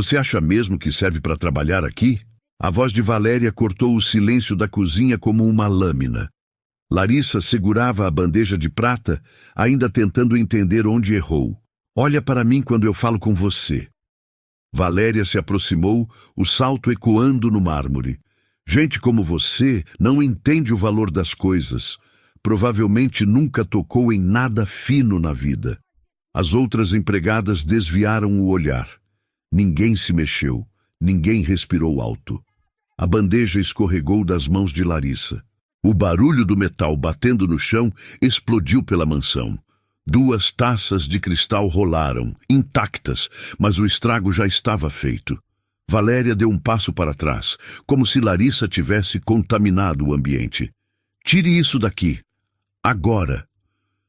Você acha mesmo que serve para trabalhar aqui? A voz de Valéria cortou o silêncio da cozinha como uma lâmina. Larissa segurava a bandeja de prata, ainda tentando entender onde errou. Olha para mim quando eu falo com você. Valéria se aproximou, o salto ecoando no mármore. Gente como você não entende o valor das coisas. Provavelmente nunca tocou em nada fino na vida. As outras empregadas desviaram o olhar. Ninguém se mexeu, ninguém respirou alto. A bandeja escorregou das mãos de Larissa. O barulho do metal batendo no chão explodiu pela mansão. 2 taças de cristal rolaram, intactas, mas o estrago já estava feito. Valéria deu um passo para trás, como se Larissa tivesse contaminado o ambiente. Tire isso daqui. Agora.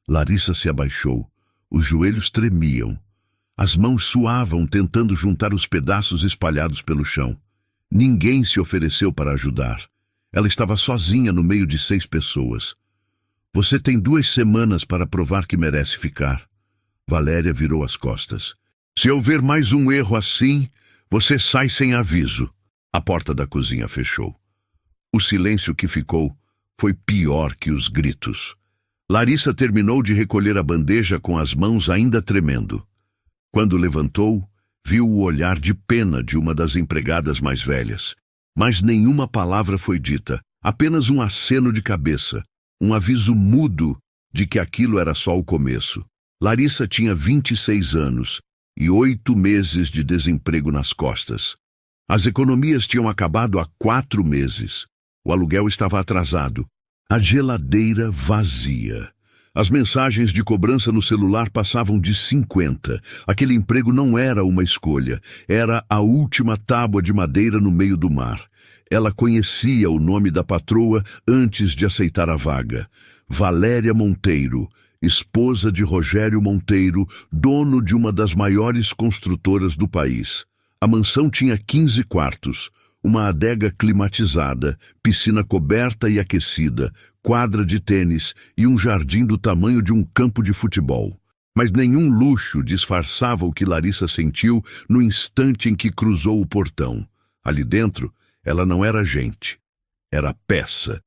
Larissa se abaixou. Os joelhos tremiam. As mãos suavam tentando juntar os pedaços espalhados pelo chão. Ninguém se ofereceu para ajudar. Ela estava sozinha no meio de 6 pessoas. Você tem 2 semanas para provar que merece ficar. Valéria virou as costas. Se houver mais um erro assim, você sai sem aviso. A porta da cozinha fechou. O silêncio que ficou foi pior que os gritos. Larissa terminou de recolher a bandeja com as mãos ainda tremendo. Quando levantou, viu o olhar de pena de uma das empregadas mais velhas. Mas nenhuma palavra foi dita, apenas um aceno de cabeça, um aviso mudo de que aquilo era só o começo. Larissa tinha 26 anos e 8 meses de desemprego nas costas. As economias tinham acabado há 4 meses. O aluguel estava atrasado. A geladeira vazia. As mensagens de cobrança no celular passavam de 50. Aquele emprego não era uma escolha. Era a última tábua de madeira no meio do mar. Ela conhecia o nome da patroa antes de aceitar a vaga. Valéria Monteiro, esposa de Rogério Monteiro, dono de uma das maiores construtoras do país. A mansão tinha 15 quartos. Uma adega climatizada, piscina coberta e aquecida, quadra de tênis e um jardim do tamanho de um campo de futebol. Mas nenhum luxo disfarçava o que Larissa sentiu no instante em que cruzou o portão. Ali dentro, ela não era gente, era peça.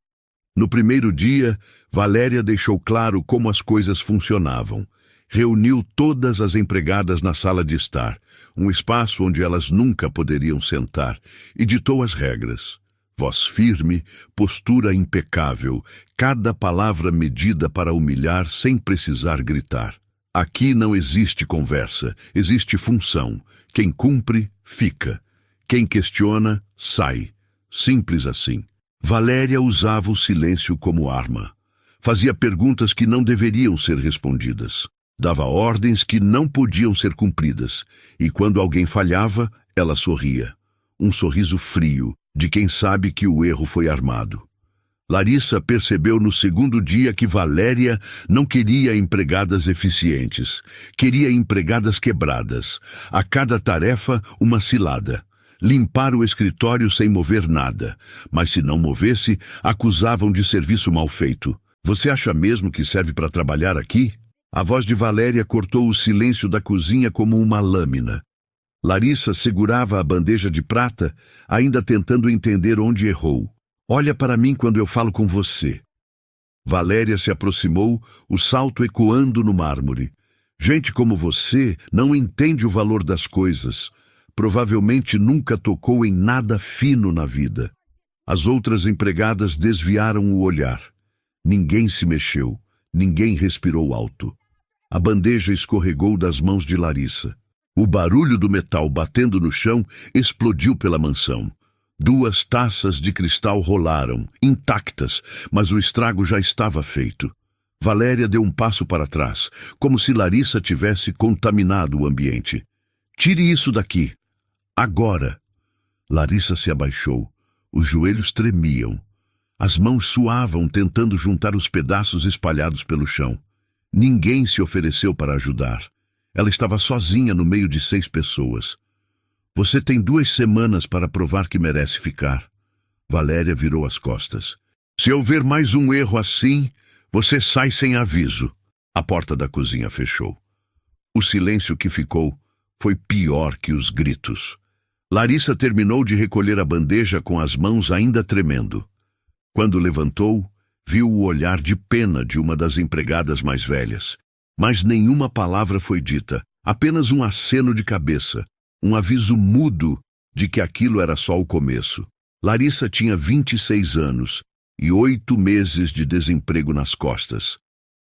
No primeiro dia, Valéria deixou claro como as coisas funcionavam. Reuniu todas as empregadas na sala de estar, um espaço onde elas nunca poderiam sentar, e ditou as regras. Voz firme, postura impecável, cada palavra medida para humilhar sem precisar gritar. Aqui não existe conversa, existe função. Quem cumpre, fica. Quem questiona, sai. Simples assim. Valéria usava o silêncio como arma. Fazia perguntas que não deveriam ser respondidas. Dava ordens que não podiam ser cumpridas, e quando alguém falhava, ela sorria. Um sorriso frio, de quem sabe que o erro foi armado. Larissa percebeu no segundo dia que Valéria não queria empregadas eficientes, queria empregadas quebradas. A cada tarefa, uma cilada. Limpar o escritório sem mover nada, mas se não movesse, acusavam de serviço mal feito. Você acha mesmo que serve para trabalhar aqui? A voz de Valéria cortou o silêncio da cozinha como uma lâmina. Larissa segurava a bandeja de prata, ainda tentando entender onde errou. Olha para mim quando eu falo com você. Valéria se aproximou, o salto ecoando no mármore. Gente como você não entende o valor das coisas. Provavelmente nunca tocou em nada fino na vida. As outras empregadas desviaram o olhar. Ninguém se mexeu, ninguém respirou alto. A bandeja escorregou das mãos de Larissa. O barulho do metal batendo no chão explodiu pela mansão. 2 taças de cristal rolaram, intactas, mas o estrago já estava feito. Valéria deu um passo para trás, como se Larissa tivesse contaminado o ambiente. Tire isso daqui. Agora. Larissa se abaixou. Os joelhos tremiam. As mãos suavam tentando juntar os pedaços espalhados pelo chão. Ninguém se ofereceu para ajudar. Ela estava sozinha no meio de 6 pessoas. Você tem 2 semanas para provar que merece ficar. Valéria virou as costas. Se houver mais um erro assim, você sai sem aviso. A porta da cozinha fechou. O silêncio que ficou foi pior que os gritos. Larissa terminou de recolher a bandeja com as mãos ainda tremendo. Quando levantou, viu o olhar de pena de uma das empregadas mais velhas. Mas nenhuma palavra foi dita, apenas um aceno de cabeça, um aviso mudo de que aquilo era só o começo. Larissa tinha 26 anos e 8 meses de desemprego nas costas.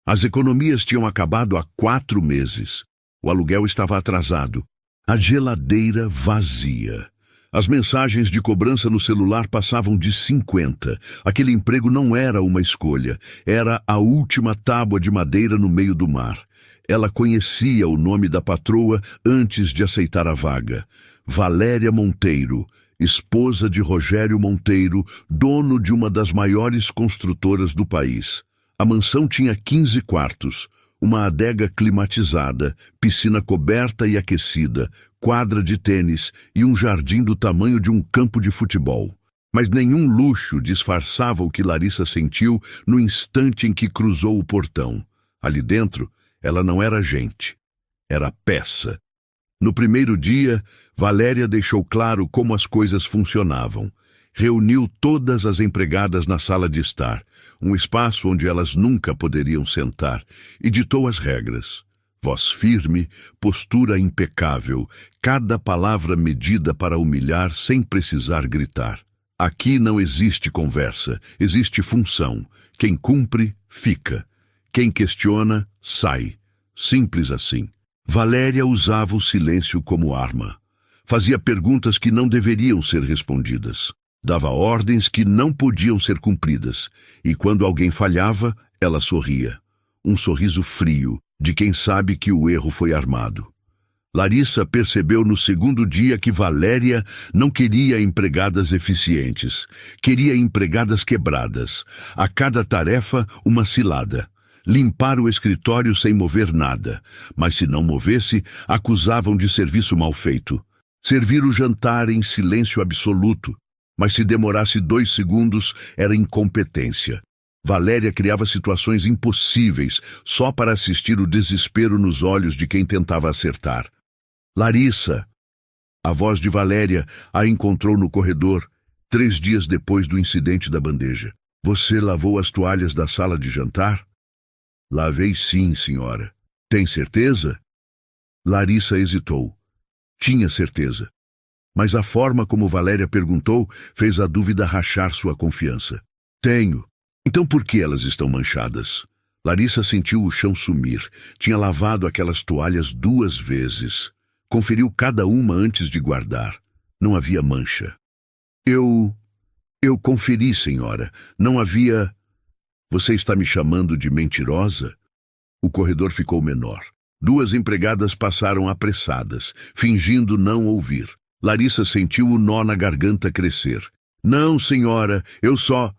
As economias tinham acabado há 4 meses. O aluguel estava atrasado. A geladeira vazia. As mensagens de cobrança no celular passavam de 50. Aquele emprego não era uma escolha. Era a última tábua de madeira no meio do mar. Ela conhecia o nome da patroa antes de aceitar a vaga. Valéria Monteiro, esposa de Rogério Monteiro, dono de uma das maiores construtoras do país. A mansão tinha 15 quartos, uma adega climatizada, piscina coberta e aquecida, quadra de tênis e um jardim do tamanho de um campo de futebol. Mas nenhum luxo disfarçava o que Larissa sentiu no instante em que cruzou o portão. Ali dentro, ela não era gente, era peça. No primeiro dia, Valéria deixou claro como as coisas funcionavam. Reuniu todas as empregadas na sala de estar, um espaço onde elas nunca poderiam sentar, e ditou as regras. Voz firme, postura impecável, cada palavra medida para humilhar sem precisar gritar. Aqui não existe conversa, existe função. Quem cumpre, fica. Quem questiona, sai. Simples assim. Valéria usava o silêncio como arma. Fazia perguntas que não deveriam ser respondidas. Dava ordens que não podiam ser cumpridas. E quando alguém falhava, ela sorria. Um sorriso frio, de quem sabe que o erro foi armado. Larissa percebeu no segundo dia que Valéria não queria empregadas eficientes. Queria empregadas quebradas. A cada tarefa, uma cilada. Limpar o escritório sem mover nada. Mas se não movesse, acusavam de serviço mal feito. Servir o jantar em silêncio absoluto. Mas se demorasse 2 segundos, era incompetência. Valéria criava situações impossíveis só para assistir o desespero nos olhos de quem tentava acertar. Larissa! A voz de Valéria a encontrou no corredor, 3 dias depois do incidente da bandeja. Você lavou as toalhas da sala de jantar? Lavei sim, senhora. Tem certeza? Larissa hesitou. Tinha certeza. Mas a forma como Valéria perguntou fez a dúvida rachar sua confiança. Tenho. Então por que elas estão manchadas? Larissa sentiu o chão sumir. Tinha lavado aquelas toalhas 2 vezes. Conferiu cada uma antes de guardar. Não havia mancha. Eu conferi, senhora. Não havia... Você está me chamando de mentirosa? O corredor ficou menor. 2 empregadas passaram apressadas, fingindo não ouvir. Larissa sentiu o nó na garganta crescer. Não, senhora, eu só...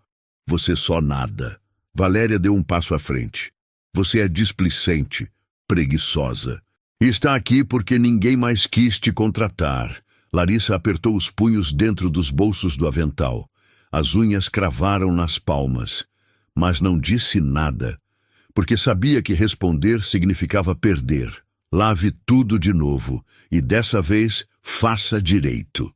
Você só nada. Valéria deu um passo à frente. Você é displicente, preguiçosa. Está aqui porque ninguém mais quis te contratar. Larissa apertou os punhos dentro dos bolsos do avental. As unhas cravaram nas palmas. Mas não disse nada, porque sabia que responder significava perder. Lave tudo de novo, e dessa vez faça direito.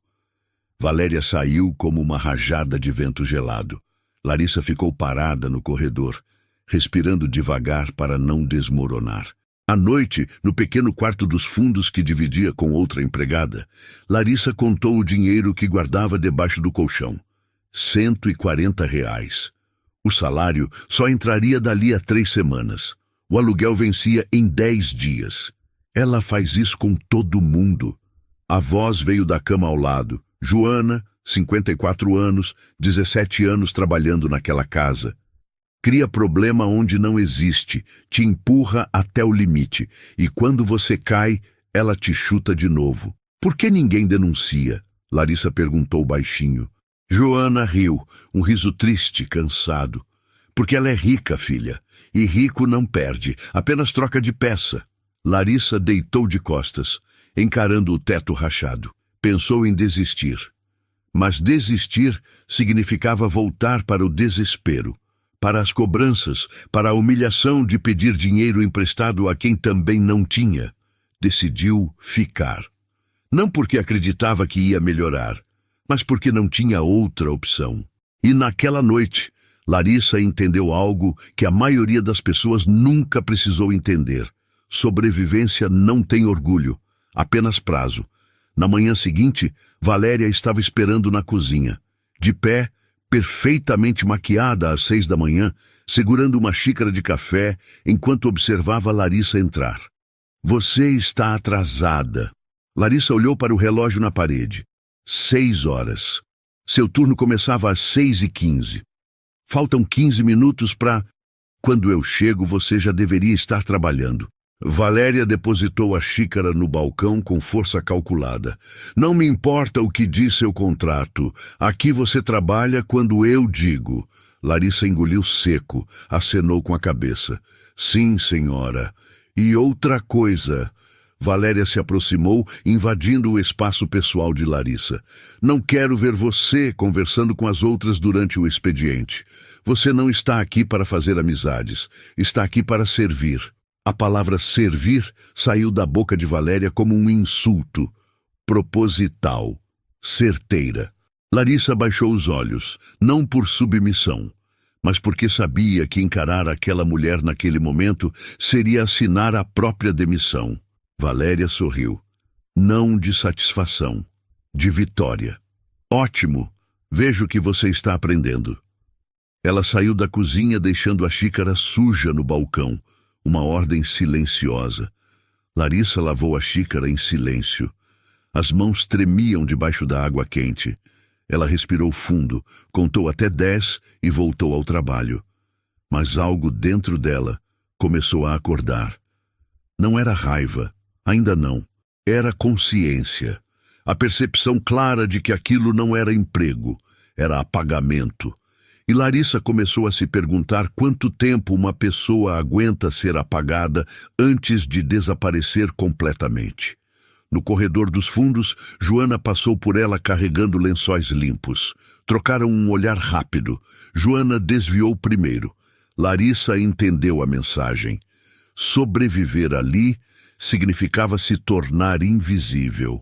Valéria saiu como uma rajada de vento gelado. Larissa ficou parada no corredor, respirando devagar para não desmoronar. À noite, no pequeno quarto dos fundos que dividia com outra empregada, Larissa contou o dinheiro que guardava debaixo do colchão. R$ 140. O salário só entraria dali a 3 semanas. O aluguel vencia em 10 dias. Ela faz isso com todo mundo. A voz veio da cama ao lado. Joana, 54 anos, 17 anos trabalhando naquela casa. Cria problema onde não existe, te empurra até o limite, e quando você cai, ela te chuta de novo. Por que ninguém denuncia? Larissa perguntou baixinho. Joana riu, um riso triste, cansado. Porque ela é rica, filha, e rico não perde, apenas troca de peça. Larissa deitou de costas, encarando o teto rachado. Pensou em desistir. Mas desistir significava voltar para o desespero, para as cobranças, para a humilhação de pedir dinheiro emprestado a quem também não tinha. Decidiu ficar. Não porque acreditava que ia melhorar, mas porque não tinha outra opção. E naquela noite, Larissa entendeu algo que a maioria das pessoas nunca precisou entender. Sobrevivência não tem orgulho, apenas prazo. Na manhã seguinte, Valéria estava esperando na cozinha, de pé, perfeitamente maquiada às 6 da manhã, segurando uma xícara de café enquanto observava Larissa entrar. Você está atrasada. Larissa olhou para o relógio na parede. 6 horas. Seu turno começava às 6h15. Faltam 15 minutos para... Quando eu chego, você já deveria estar trabalhando. Valéria depositou a xícara no balcão com força calculada. Não me importa o que diz seu contrato. Aqui você trabalha quando eu digo. Larissa engoliu seco, acenou com a cabeça. Sim, senhora. E outra coisa... Valéria se aproximou, invadindo o espaço pessoal de Larissa. Não quero ver você conversando com as outras durante o expediente. Você não está aqui para fazer amizades. Está aqui para servir. A palavra servir saiu da boca de Valéria como um insulto. Proposital. Certeira. Larissa baixou os olhos, não por submissão, mas porque sabia que encarar aquela mulher naquele momento seria assinar a própria demissão. Valéria sorriu. Não de satisfação, de vitória. Ótimo, vejo que você está aprendendo. Ela saiu da cozinha deixando a xícara suja no balcão, uma ordem silenciosa. Larissa lavou a xícara em silêncio. As mãos tremiam debaixo da água quente. Ela respirou fundo, contou até 10 e voltou ao trabalho. Mas algo dentro dela começou a acordar. Não era raiva. Ainda não. Era consciência. A percepção clara de que aquilo não era emprego, era apagamento. E Larissa começou a se perguntar quanto tempo uma pessoa aguenta ser apagada antes de desaparecer completamente. No corredor dos fundos, Joana passou por ela carregando lençóis limpos. Trocaram um olhar rápido. Joana desviou primeiro. Larissa entendeu a mensagem. Sobreviver ali significava se tornar invisível.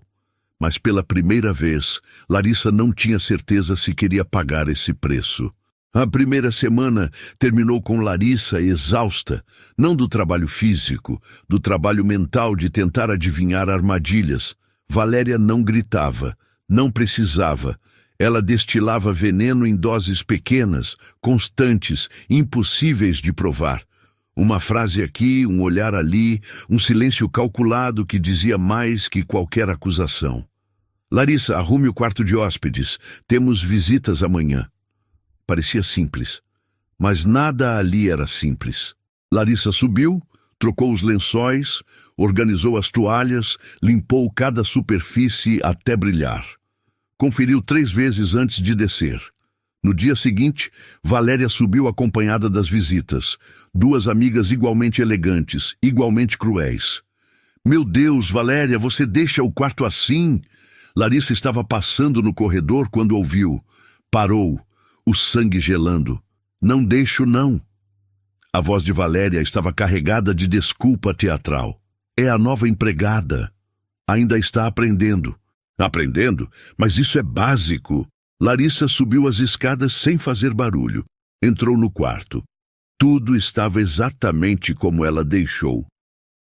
Mas pela primeira vez, Larissa não tinha certeza se queria pagar esse preço. A primeira semana terminou com Larissa exausta, não do trabalho físico, do trabalho mental de tentar adivinhar armadilhas. Valéria não gritava, não precisava. Ela destilava veneno em doses pequenas, constantes, impossíveis de provar. Uma frase aqui, um olhar ali, um silêncio calculado que dizia mais que qualquer acusação. Larissa, arrume o quarto de hóspedes. Temos visitas amanhã. Parecia simples, mas nada ali era simples. Larissa subiu, trocou os lençóis, organizou as toalhas, limpou cada superfície até brilhar. Conferiu 3 vezes antes de descer. No dia seguinte, Valéria subiu acompanhada das visitas. 2 amigas igualmente elegantes, igualmente cruéis. Meu Deus, Valéria, você deixa o quarto assim? Larissa estava passando no corredor quando ouviu. Parou, o sangue gelando. Não deixo, não. A voz de Valéria estava carregada de desculpa teatral. É a nova empregada. Ainda está aprendendo. Aprendendo? Mas isso é básico. Larissa subiu as escadas sem fazer barulho. Entrou no quarto. Tudo estava exatamente como ela deixou.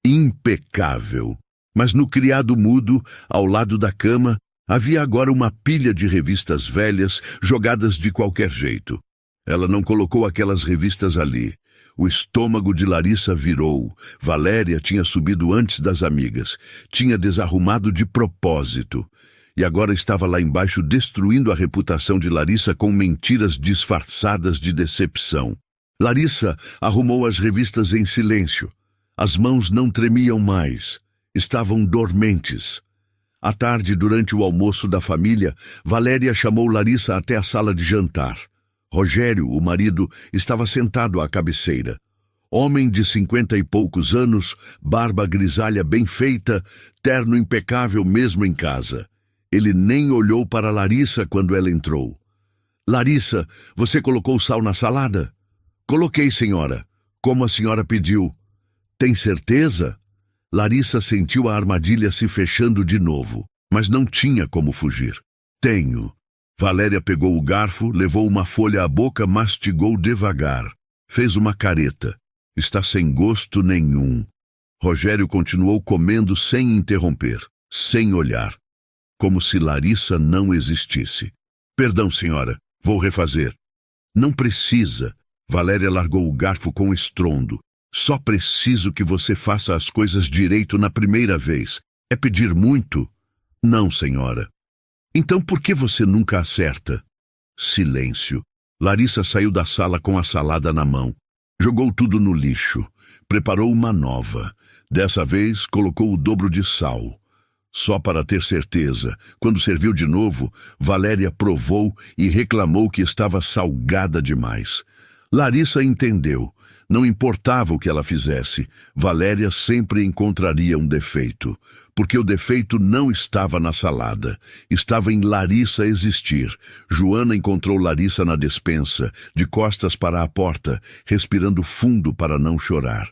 Impecável. Mas no criado mudo, ao lado da cama, havia agora uma pilha de revistas velhas jogadas de qualquer jeito. Ela não colocou aquelas revistas ali. O estômago de Larissa virou. Valéria tinha subido antes das amigas. Tinha desarrumado de propósito. E agora estava lá embaixo destruindo a reputação de Larissa com mentiras disfarçadas de decepção. Larissa arrumou as revistas em silêncio. As mãos não tremiam mais. Estavam dormentes. À tarde, durante o almoço da família, Valéria chamou Larissa até a sala de jantar. Rogério, o marido, estava sentado à cabeceira. Homem de 50 e poucos anos, barba grisalha bem feita, terno impecável mesmo em casa. Ele nem olhou para Larissa quando ela entrou. Larissa, você colocou sal na salada? Coloquei, senhora. Como a senhora pediu. Tem certeza? Larissa sentiu a armadilha se fechando de novo. mas não tinha como fugir. Tenho. Valéria pegou o garfo, levou uma folha à boca, mastigou devagar. Fez uma careta. Está sem gosto nenhum. Rogério continuou comendo sem interromper, sem olhar, como se Larissa não existisse. Perdão, senhora, vou refazer. Não precisa. Valéria largou o garfo com estrondo. Só preciso que você faça as coisas direito na primeira vez. É pedir muito? Não, senhora. Então por que você nunca acerta? Silêncio. Larissa saiu da sala com a salada na mão. Jogou tudo no lixo. Preparou uma nova. Dessa vez, colocou o dobro de sal. Só para ter certeza, quando serviu de novo, Valéria provou e reclamou que estava salgada demais. Larissa entendeu. Não importava o que ela fizesse, Valéria sempre encontraria um defeito, porque o defeito não estava na salada, estava em Larissa existir. Joana encontrou Larissa na despensa, de costas para a porta, respirando fundo para não chorar.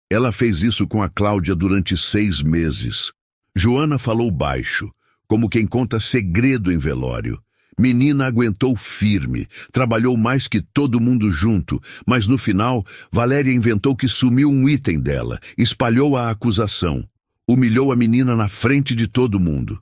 Ela fez isso com a Cláudia durante 6 meses. Joana falou baixo, como quem conta segredo em velório. Menina aguentou firme, trabalhou mais que todo mundo junto, mas no final, Valéria inventou que sumiu um item dela, espalhou a acusação, humilhou a menina na frente de todo mundo.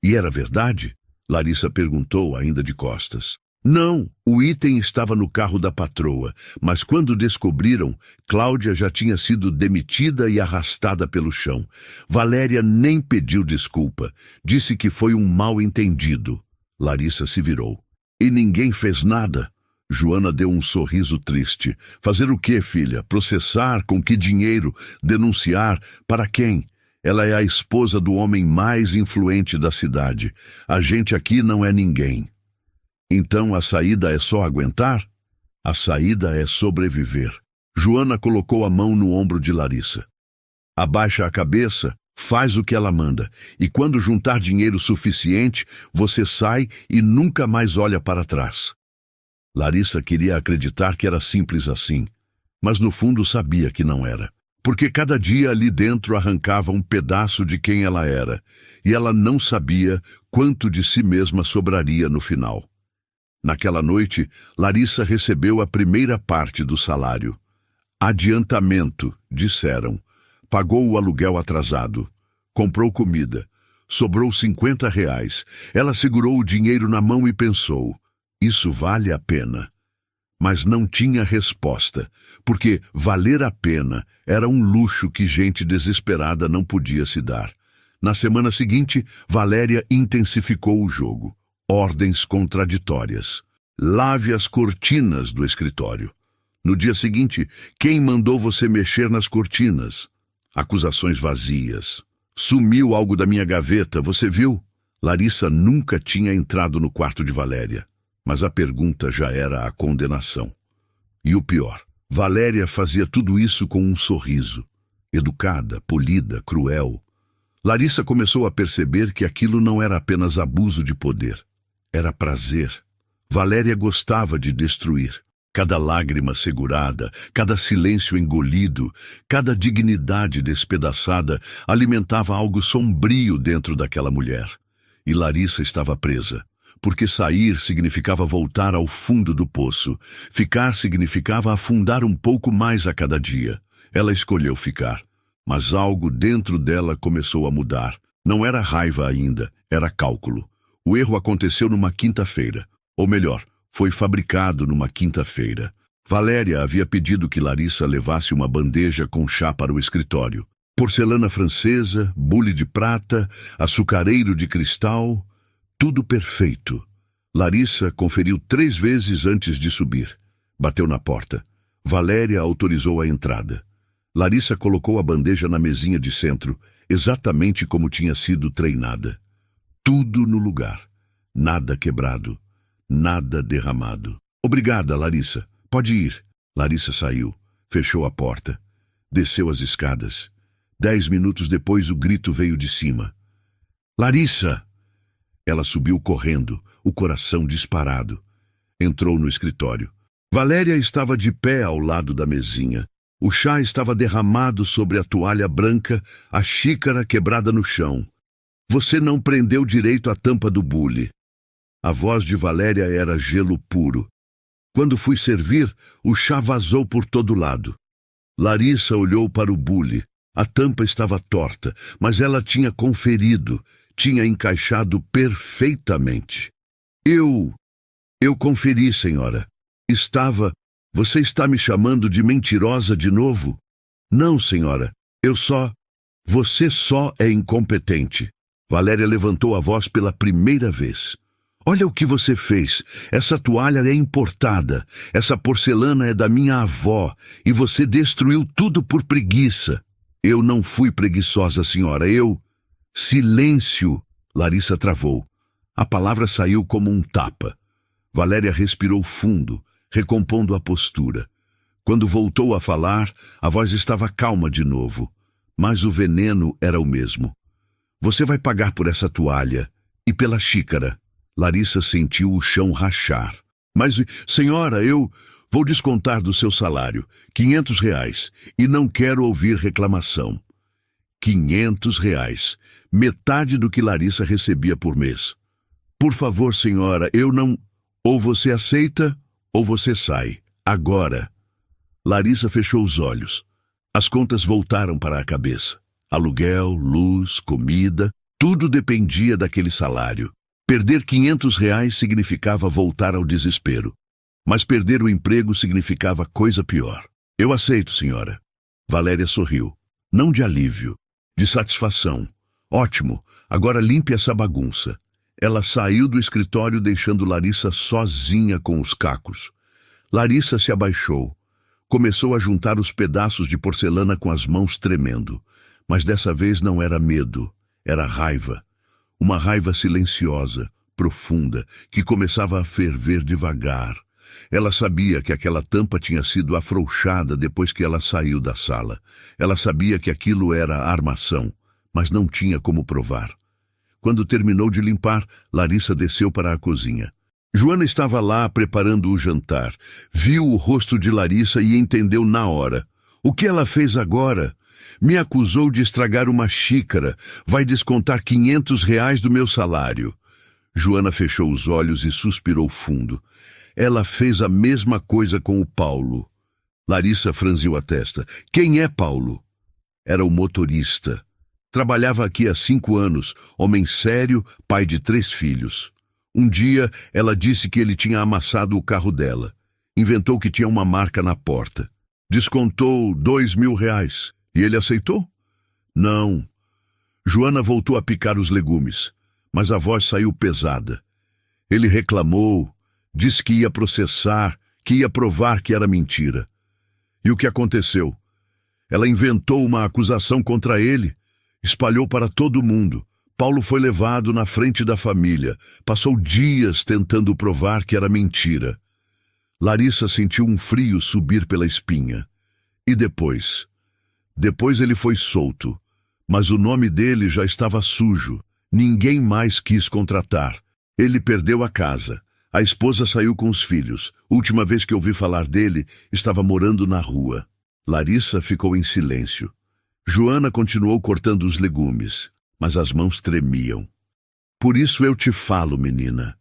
E era verdade? Larissa perguntou, ainda de costas. Não, o item estava no carro da patroa, mas quando descobriram, Cláudia já tinha sido demitida e arrastada pelo chão. Valéria nem pediu desculpa, disse que foi um mal-entendido. Larissa se virou. E ninguém fez nada? Joana deu um sorriso triste. Fazer o quê, filha? Processar? Com que dinheiro? Denunciar? Para quem? Ela é a esposa do homem mais influente da cidade. A gente aqui não é ninguém. Então a saída é só aguentar? A saída é sobreviver. Joana colocou a mão no ombro de Larissa. Abaixa a cabeça. Faz o que ela manda, e quando juntar dinheiro suficiente, você sai e nunca mais olha para trás. Larissa queria acreditar que era simples assim, mas no fundo sabia que não era, porque cada dia ali dentro arrancava um pedaço de quem ela era, e ela não sabia quanto de si mesma sobraria no final. Naquela noite, Larissa recebeu a primeira parte do salário. Adiantamento, disseram. Pagou o aluguel atrasado. Comprou comida. Sobrou R$ 50. Ela segurou o dinheiro na mão e pensou, isso vale a pena. Mas não tinha resposta, porque valer a pena era um luxo que gente desesperada não podia se dar. Na semana seguinte, Valéria intensificou o jogo. Ordens contraditórias. Lave as cortinas do escritório. No dia seguinte, quem mandou você mexer nas cortinas? Acusações vazias. Sumiu algo da minha gaveta, você viu? Larissa nunca tinha entrado no quarto de Valéria, mas a pergunta já era a condenação. E o pior, Valéria fazia tudo isso com um sorriso. Educada, polida, cruel. Larissa começou a perceber que aquilo não era apenas abuso de poder. Era prazer. Valéria gostava de destruir. Cada lágrima segurada, cada silêncio engolido, cada dignidade despedaçada alimentava algo sombrio dentro daquela mulher. E Larissa estava presa, porque sair significava voltar ao fundo do poço. Ficar significava afundar um pouco mais a cada dia. Ela escolheu ficar, mas algo dentro dela começou a mudar. Não era raiva ainda, era cálculo. O erro aconteceu numa quinta-feira, ou melhor, foi fabricado numa quinta-feira. Valéria havia pedido que Larissa levasse uma bandeja com chá para o escritório. Porcelana francesa, bule de prata, açucareiro de cristal, tudo perfeito. Larissa conferiu 3 vezes antes de subir. Bateu na porta. Valéria autorizou a entrada. Larissa colocou a bandeja na mesinha de centro, exatamente como tinha sido treinada. Tudo no lugar. Nada quebrado. Nada derramado. Obrigada, Larissa. Pode ir. Larissa saiu, fechou a porta, desceu as escadas. 10 minutos depois o grito veio de cima. Larissa! Ela subiu correndo, o coração disparado. Entrou no escritório. Valéria estava de pé ao lado da mesinha. O chá estava derramado sobre a toalha branca, a xícara quebrada no chão. Você não prendeu direito a tampa do bule. A voz de Valéria era gelo puro. Quando fui servir, o chá vazou por todo lado. Larissa olhou para o bule. A tampa estava torta, mas ela tinha conferido, tinha encaixado perfeitamente. Eu conferi, senhora. Você está me chamando de mentirosa de novo? Não, senhora. Você só é incompetente. Valéria levantou a voz pela primeira vez. Olha o que você fez. Essa toalha é importada. Essa porcelana é da minha avó. E você destruiu tudo por preguiça. Eu não fui preguiçosa, senhora. Silêncio! Larissa travou. A palavra saiu como um tapa. Valéria respirou fundo, recompondo a postura. Quando voltou a falar, a voz estava calma de novo. Mas o veneno era o mesmo. Você vai pagar por essa toalha e pela xícara. Larissa sentiu o chão rachar. Mas, senhora, eu vou descontar do seu salário R$ 500 e não quero ouvir reclamação. R$ 500, metade do que Larissa recebia por mês. Por favor, senhora, eu não... Ou você aceita, ou você sai. Agora. Larissa fechou os olhos. As contas voltaram para a cabeça. Aluguel, luz, comida, tudo dependia daquele salário. Perder R$ 500 significava voltar ao desespero. Mas perder o emprego significava coisa pior. Eu aceito, senhora. Valéria sorriu. Não de alívio, de satisfação. Ótimo, agora limpe essa bagunça. Ela saiu do escritório deixando Larissa sozinha com os cacos. Larissa se abaixou. Começou a juntar os pedaços de porcelana com as mãos tremendo. Mas dessa vez não era medo, era raiva. Uma raiva silenciosa, profunda, que começava a ferver devagar. Ela sabia que aquela tampa tinha sido afrouxada depois que ela saiu da sala. Ela sabia que aquilo era armação, mas não tinha como provar. Quando terminou de limpar, Larissa desceu para a cozinha. Joana estava lá preparando o jantar. Viu o rosto de Larissa e entendeu na hora. O que ela fez agora? Me acusou de estragar uma xícara. Vai descontar R$ 500 do meu salário. Joana fechou os olhos e suspirou fundo. Ela fez a mesma coisa com o Paulo. Larissa franziu a testa. Quem é Paulo? Era o motorista. Trabalhava aqui há 5 anos, homem sério, pai de 3 filhos. Um dia, ela disse que ele tinha amassado o carro dela. Inventou que tinha uma marca na porta. Descontou R$ 2.000. E ele aceitou? Não. Joana voltou a picar os legumes, mas a voz saiu pesada. Ele reclamou, disse que ia processar, que ia provar que era mentira. E o que aconteceu? Ela inventou uma acusação contra ele, espalhou para todo mundo. Paulo foi levado na frente da família, passou dias tentando provar que era mentira. Larissa sentiu um frio subir pela espinha. E depois? Depois ele foi solto, mas o nome dele já estava sujo. Ninguém mais quis contratar. Ele perdeu a casa. A esposa saiu com os filhos. Última vez que ouvi falar dele, estava morando na rua. Larissa ficou em silêncio. Joana continuou cortando os legumes, mas as mãos tremiam. Por isso eu te falo, menina.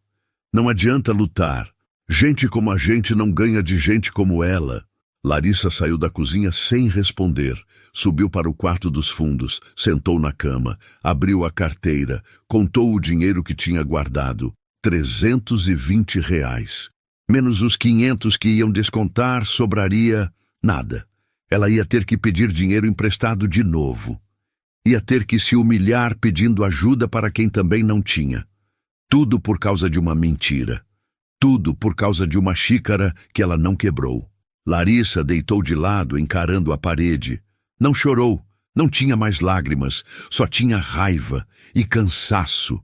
Não adianta lutar. Gente como a gente não ganha de gente como ela. Larissa saiu da cozinha sem responder. Subiu para o quarto dos fundos, sentou na cama, abriu a carteira, contou o dinheiro que tinha guardado. R$ 320. Menos os 500 que iam descontar, sobraria nada. Ela ia ter que pedir dinheiro emprestado de novo. Ia ter que se humilhar pedindo ajuda para quem também não tinha. Tudo por causa de uma mentira. Tudo por causa de uma xícara que ela não quebrou. Larissa deitou de lado, encarando a parede. Não chorou, não tinha mais lágrimas, só tinha raiva e cansaço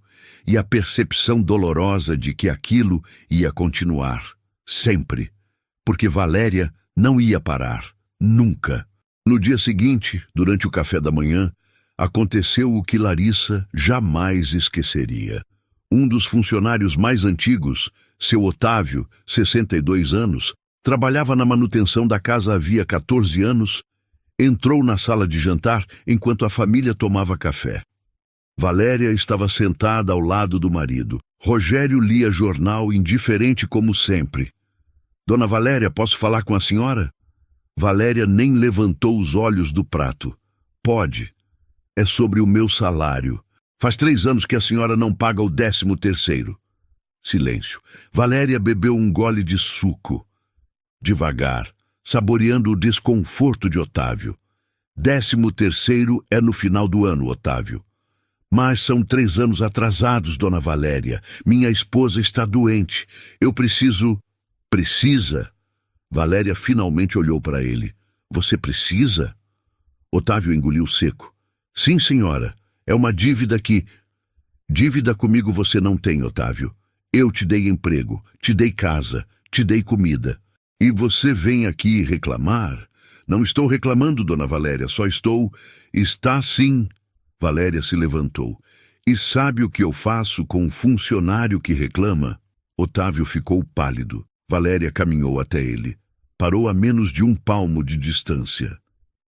e a percepção dolorosa de que aquilo ia continuar, sempre, porque Valéria não ia parar, nunca. No dia seguinte, durante o café da manhã, aconteceu o que Larissa jamais esqueceria. Um dos funcionários mais antigos, seu Otávio, 62 anos, trabalhava na manutenção da casa havia 14 anos, entrou na sala de jantar enquanto a família tomava café. Valéria estava sentada ao lado do marido. Rogério lia jornal, indiferente como sempre. Dona Valéria, posso falar com a senhora? Valéria nem levantou os olhos do prato. Pode. É sobre o meu salário. Faz 3 anos que a senhora não paga o 13º. Silêncio. Valéria bebeu um gole de suco. Devagar, saboreando o desconforto de Otávio. 13º é no final do ano, Otávio. Mas são 3 anos atrasados, Dona Valéria. Minha esposa está doente. Eu preciso... Precisa? Valéria finalmente olhou para ele. Você precisa? Otávio engoliu seco. Sim, senhora. É uma dívida que... Dívida comigo você não tem, Otávio. Eu te dei emprego, te dei casa, te dei comida. E você vem aqui reclamar? Não estou reclamando, Dona Valéria, só estou... Está sim. Valéria se levantou. E sabe o que eu faço com um funcionário que reclama? Otávio ficou pálido. Valéria caminhou até ele. Parou a menos de 1 palmo de distância.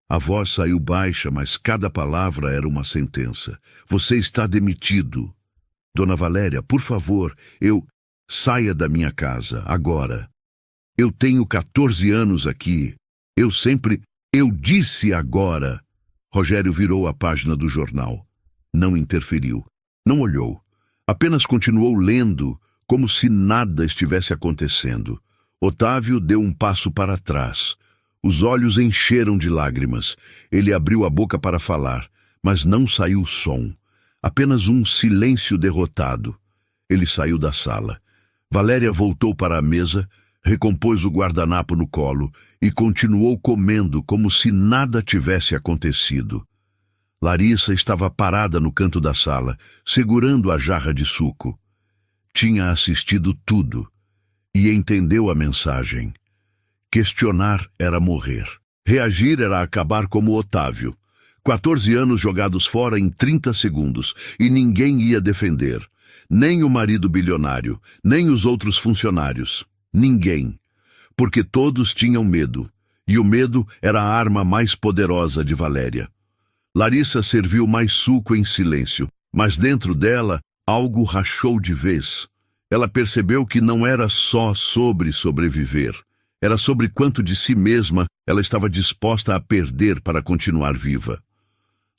A voz saiu baixa, mas cada palavra era uma sentença. Você está demitido. Dona Valéria, por favor, saia da minha casa, agora. Eu tenho 14 anos aqui. Eu disse agora. Rogério virou a página do jornal. Não interferiu. Não olhou. Apenas continuou lendo, como se nada estivesse acontecendo. Otávio deu um passo para trás. Os olhos encheram de lágrimas. Ele abriu a boca para falar, mas não saiu som. Apenas um silêncio derrotado. Ele saiu da sala. Valéria voltou para a mesa, recompôs o guardanapo no colo e continuou comendo como se nada tivesse acontecido. Larissa estava parada no canto da sala, segurando a jarra de suco. Tinha assistido tudo e entendeu a mensagem. Questionar era morrer. Reagir era acabar como Otávio. 14 anos jogados fora em 30 segundos e ninguém ia defender. Nem o marido bilionário, nem os outros funcionários. Ninguém. Porque todos tinham medo. E o medo era a arma mais poderosa de Valéria. Larissa serviu mais suco em silêncio, mas dentro dela algo rachou de vez. Ela percebeu que não era só sobre sobreviver. Era sobre quanto de si mesma ela estava disposta a perder para continuar viva.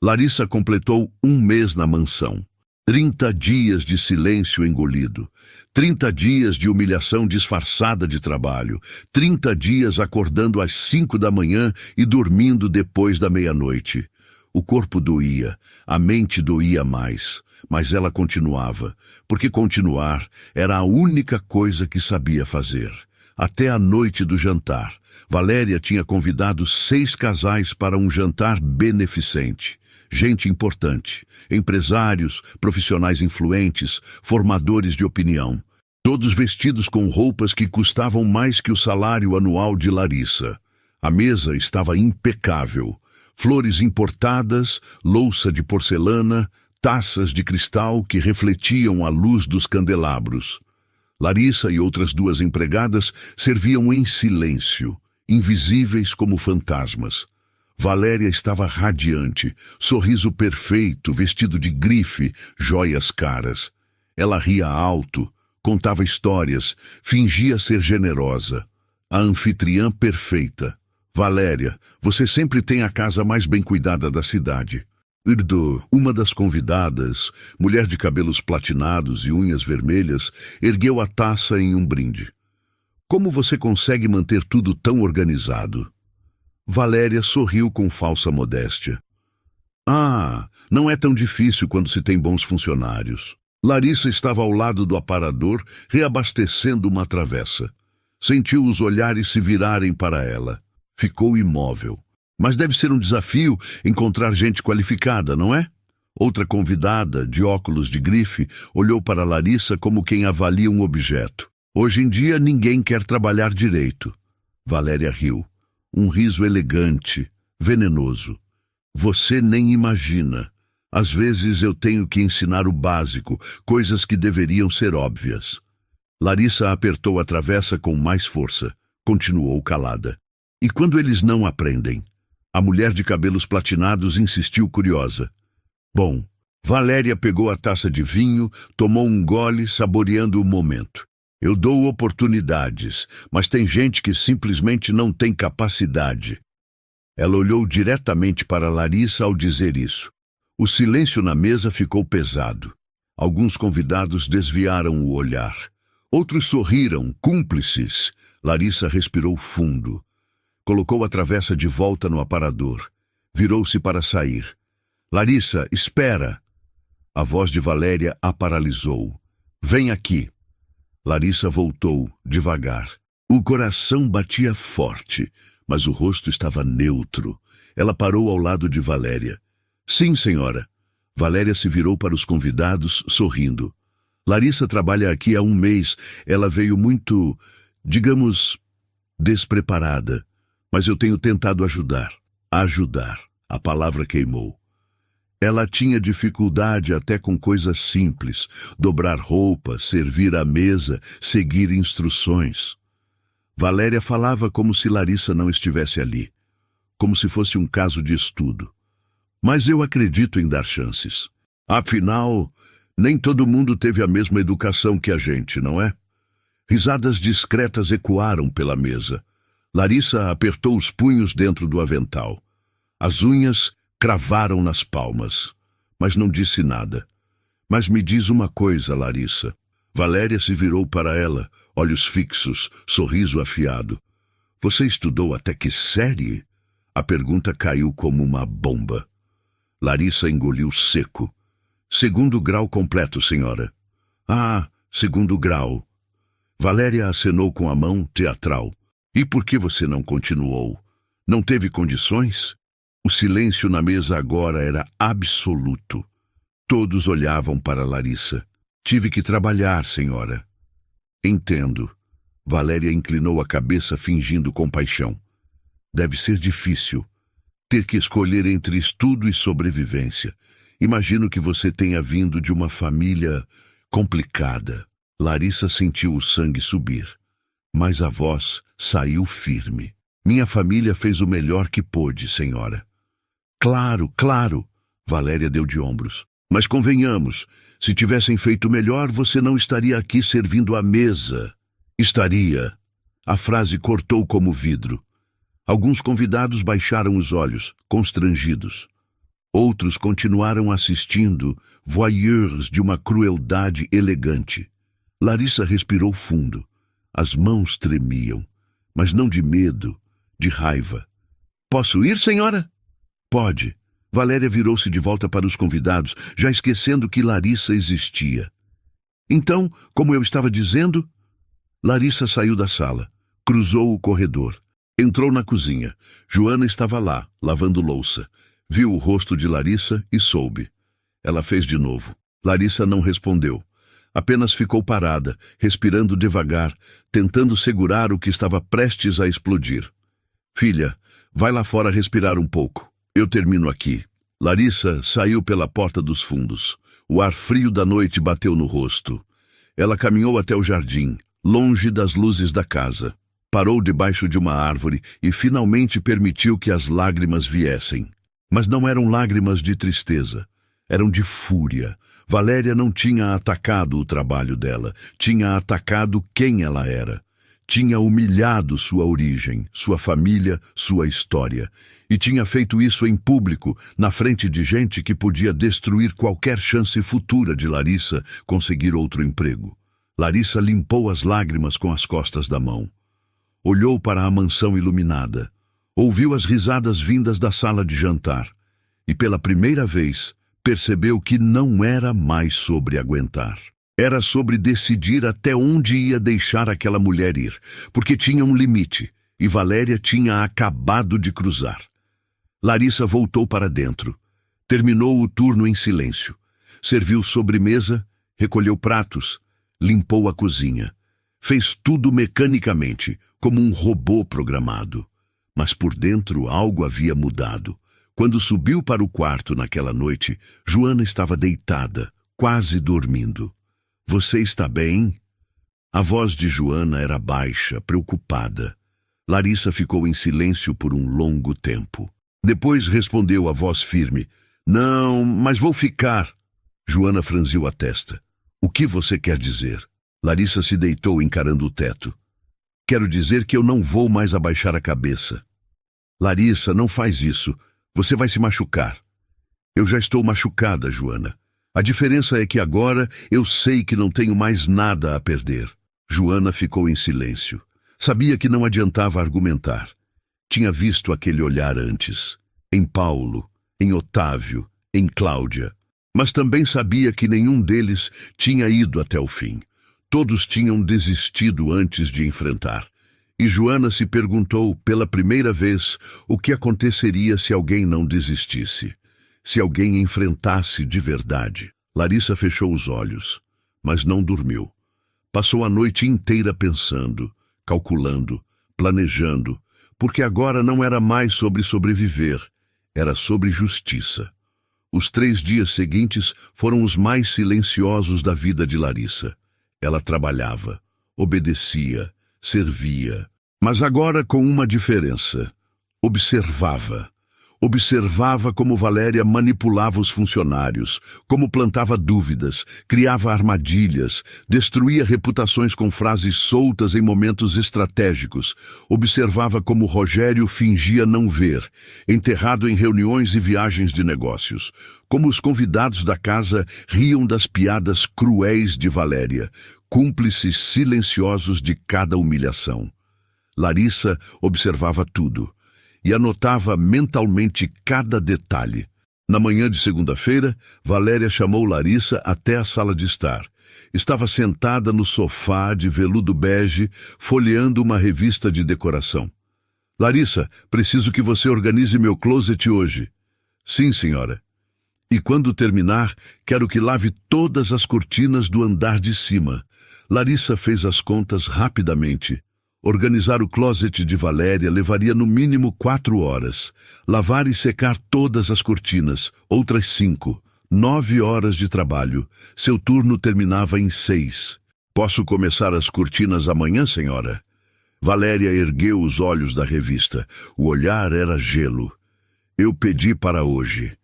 Larissa completou 1 mês na mansão. 30 dias de silêncio engolido. 30 dias de humilhação disfarçada de trabalho. 30 dias acordando às 5 da manhã e dormindo depois da meia-noite. O corpo doía, a mente doía mais, mas ela continuava, porque continuar era a única coisa que sabia fazer. Até a noite do jantar, Valéria tinha convidado 6 casais para um jantar beneficente. Gente importante, empresários, profissionais influentes, formadores de opinião. Todos vestidos com roupas que custavam mais que o salário anual de Larissa. A mesa estava impecável. Flores importadas, louça de porcelana, taças de cristal que refletiam a luz dos candelabros. Larissa e outras 2 empregadas serviam em silêncio, invisíveis como fantasmas. Valéria estava radiante, sorriso perfeito, vestido de grife, joias caras. Ela ria alto, contava histórias, fingia ser generosa. A anfitriã perfeita. Valéria, você sempre tem a casa mais bem cuidada da cidade. Irdo, uma das convidadas, mulher de cabelos platinados e unhas vermelhas, ergueu a taça em um brinde. Como você consegue manter tudo tão organizado? Valéria sorriu com falsa modéstia. Ah, não é tão difícil quando se tem bons funcionários. Larissa estava ao lado do aparador, reabastecendo uma travessa. Sentiu os olhares se virarem para ela. Ficou imóvel. Mas deve ser um desafio encontrar gente qualificada, não é? Outra convidada, de óculos de grife, olhou para Larissa como quem avalia um objeto. Hoje em dia ninguém quer trabalhar direito. Valéria riu. Um riso elegante, venenoso. Você nem imagina. Às vezes eu tenho que ensinar o básico, coisas que deveriam ser óbvias. Larissa apertou a travessa com mais força. Continuou calada. E quando eles não aprendem? A mulher de cabelos platinados insistiu curiosa. Bom, Valéria pegou a taça de vinho, tomou um gole, saboreando o momento. Eu dou oportunidades, mas tem gente que simplesmente não tem capacidade. Ela olhou diretamente para Larissa ao dizer isso. O silêncio na mesa ficou pesado. Alguns convidados desviaram o olhar. Outros sorriram, cúmplices. Larissa respirou fundo. Colocou a travessa de volta no aparador. Virou-se para sair. Larissa, espera! A voz de Valéria a paralisou. Vem aqui. Larissa voltou, devagar. O coração batia forte, mas o rosto estava neutro. Ela parou ao lado de Valéria. Sim, senhora. Valéria se virou para os convidados, sorrindo. Larissa trabalha aqui há um mês. Ela veio muito, digamos, despreparada. Mas eu tenho tentado ajudar. Ajudar. A palavra queimou. Ela tinha dificuldade até com coisas simples. Dobrar roupa, servir à mesa, seguir instruções. Valéria falava como se Larissa não estivesse ali. Como se fosse um caso de estudo. Mas eu acredito em dar chances. Afinal, nem todo mundo teve a mesma educação que a gente, não é? Risadas discretas ecoaram pela mesa. Larissa apertou os punhos dentro do avental. As unhas cravaram nas palmas, mas não disse nada. Mas me diz uma coisa, Larissa. Valéria se virou para ela, olhos fixos, sorriso afiado. Você estudou até que série? A pergunta caiu como uma bomba. Larissa engoliu seco. Segundo grau completo, senhora. Ah, segundo grau. Valéria acenou com a mão, teatral. E por que você não continuou? Não teve condições? O silêncio na mesa agora era absoluto. Todos olhavam para Larissa. Tive que trabalhar, senhora. Entendo. Valéria inclinou a cabeça fingindo compaixão. Deve ser difícil. Ter que escolher entre estudo e sobrevivência. Imagino que você tenha vindo de uma família complicada. Larissa sentiu o sangue subir. Mas a voz saiu firme. Minha família fez o melhor que pôde, senhora. Claro, claro. Valéria deu de ombros. Mas convenhamos, se tivessem feito melhor, você não estaria aqui servindo à mesa. Estaria. A frase cortou como vidro. Alguns convidados baixaram os olhos, constrangidos. Outros continuaram assistindo, voyeurs de uma crueldade elegante. Larissa respirou fundo. As mãos tremiam, mas não de medo, de raiva. Posso ir, senhora? Pode. Valéria virou-se de volta para os convidados, já esquecendo que Larissa existia. Então, como eu estava dizendo... Larissa saiu da sala, cruzou o corredor, entrou na cozinha. Joana estava lá, lavando louça. Viu o rosto de Larissa e soube. Ela fez de novo. Larissa não respondeu. Apenas ficou parada, respirando devagar, tentando segurar o que estava prestes a explodir. Filha, vai lá fora respirar um pouco. Eu termino aqui. Larissa saiu pela porta dos fundos. O ar frio da noite bateu no rosto. Ela caminhou até o jardim, longe das luzes da casa. Parou debaixo de uma árvore e finalmente permitiu que as lágrimas viessem. Mas não eram lágrimas de tristeza. Eram de fúria. Valéria não tinha atacado o trabalho dela. Tinha atacado quem ela era. Tinha humilhado sua origem, sua família, sua história. E tinha feito isso em público, na frente de gente que podia destruir qualquer chance futura de Larissa conseguir outro emprego. Larissa limpou as lágrimas com as costas da mão. Olhou para a mansão iluminada. Ouviu as risadas vindas da sala de jantar. E pela primeira vez, percebeu que não era mais sobre aguentar. Era sobre decidir até onde ia deixar aquela mulher ir, porque tinha um limite, e Valéria tinha acabado de cruzar. Larissa voltou para dentro. Terminou o turno em silêncio. Serviu sobremesa, recolheu pratos, limpou a cozinha. Fez tudo mecanicamente, como um robô programado. Mas por dentro algo havia mudado. Quando subiu para o quarto naquela noite, Joana estava deitada, quase dormindo. Você está bem? A voz de Joana era baixa, preocupada. Larissa ficou em silêncio por um longo tempo. Depois respondeu a voz firme. Não, mas vou ficar. Joana franziu a testa. O que você quer dizer? Larissa se deitou encarando o teto. Quero dizer que eu não vou mais abaixar a cabeça. Larissa, não faz isso. Você vai se machucar. Eu já estou machucada, Joana. A diferença é que agora eu sei que não tenho mais nada a perder. Joana ficou em silêncio. Sabia que não adiantava argumentar. Tinha visto aquele olhar antes. Em Paulo, em Otávio, em Cláudia. Mas também sabia que nenhum deles tinha ido até o fim. Todos tinham desistido antes de enfrentar. E Joana se perguntou pela primeira vez o que aconteceria se alguém não desistisse. Se alguém enfrentasse de verdade. Larissa fechou os olhos, mas não dormiu. Passou a noite inteira pensando, calculando, planejando, porque agora não era mais sobre sobreviver, era sobre justiça. Os 3 dias seguintes foram os mais silenciosos da vida de Larissa. Ela trabalhava, obedecia, servia, mas agora com uma diferença. Observava. Observava como Valéria manipulava os funcionários, como plantava dúvidas, criava armadilhas, destruía reputações com frases soltas em momentos estratégicos. Observava como Rogério fingia não ver, enterrado em reuniões e viagens de negócios. Como os convidados da casa riam das piadas cruéis de Valéria, cúmplices silenciosos de cada humilhação. Larissa observava tudo. E anotava mentalmente cada detalhe. Na manhã de segunda-feira, Valéria chamou Larissa até a sala de estar. Estava sentada no sofá de veludo bege, folheando uma revista de decoração. Larissa, preciso que você organize meu closet hoje. Sim, senhora. E quando terminar, quero que lave todas as cortinas do andar de cima. Larissa fez as contas rapidamente. Organizar o closet de Valéria levaria no mínimo 4 horas. Lavar e secar todas as cortinas, outras 5. 9 horas de trabalho. Seu turno terminava em 6. Posso começar as cortinas amanhã, senhora? Valéria ergueu os olhos da revista. O olhar era gelo. Eu pedi para hoje.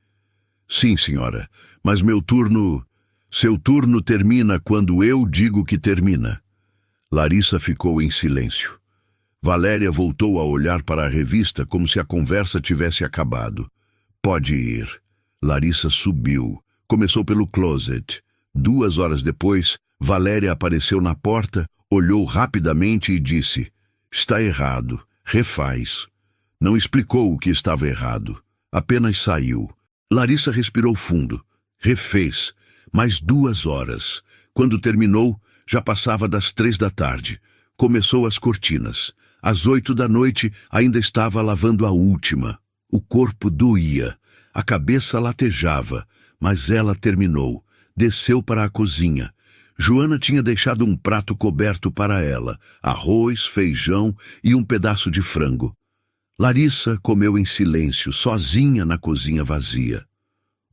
Sim, senhora, mas meu turno... Seu turno termina quando eu digo que termina. Larissa ficou em silêncio. Valéria voltou a olhar para a revista como se a conversa tivesse acabado. Pode ir. Larissa subiu. Começou pelo closet. 2 horas depois, Valéria apareceu na porta, olhou rapidamente e disse: Está errado. Refaz. Não explicou o que estava errado. Apenas saiu. Larissa respirou fundo. Refez. Mais 2 horas. Quando terminou, já passava das 3 da tarde. Começou as cortinas. Às 8 da noite, ainda estava lavando a última. O corpo doía. A cabeça latejava. Mas ela terminou. Desceu para a cozinha. Joana tinha deixado um prato coberto para ela. Arroz, feijão e um pedaço de frango. Larissa comeu em silêncio, sozinha na cozinha vazia.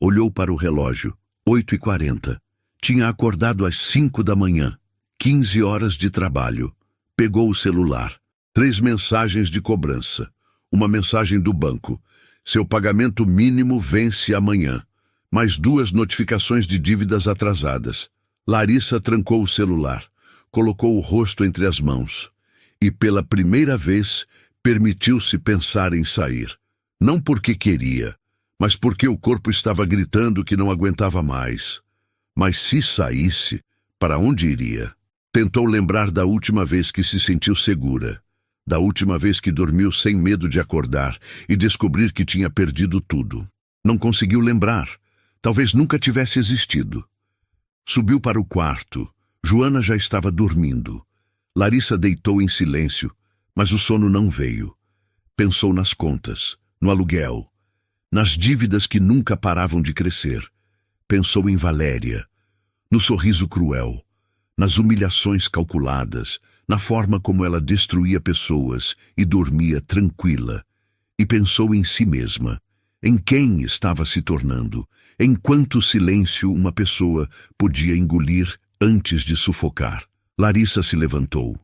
Olhou para o relógio. 8h40. Tinha acordado às 5 da manhã. 15 horas de trabalho. Pegou o celular. 3 mensagens de cobrança. Uma mensagem do banco. Seu pagamento mínimo vence amanhã. Mais 2 notificações de dívidas atrasadas. Larissa trancou o celular. Colocou o rosto entre as mãos. E pela primeira vez, permitiu-se pensar em sair. Não porque queria, mas porque o corpo estava gritando que não aguentava mais. Mas se saísse, para onde iria? Tentou lembrar da última vez que se sentiu segura, da última vez que dormiu sem medo de acordar e descobrir que tinha perdido tudo. Não conseguiu lembrar. Talvez nunca tivesse existido. Subiu para o quarto. Joana já estava dormindo. Larissa deitou em silêncio, mas o sono não veio. Pensou nas contas, no aluguel, nas dívidas que nunca paravam de crescer. Pensou em Valéria, no sorriso cruel, nas humilhações calculadas, na forma como ela destruía pessoas e dormia tranquila. E pensou em si mesma, em quem estava se tornando, em quanto silêncio uma pessoa podia engolir antes de sufocar. Larissa se levantou.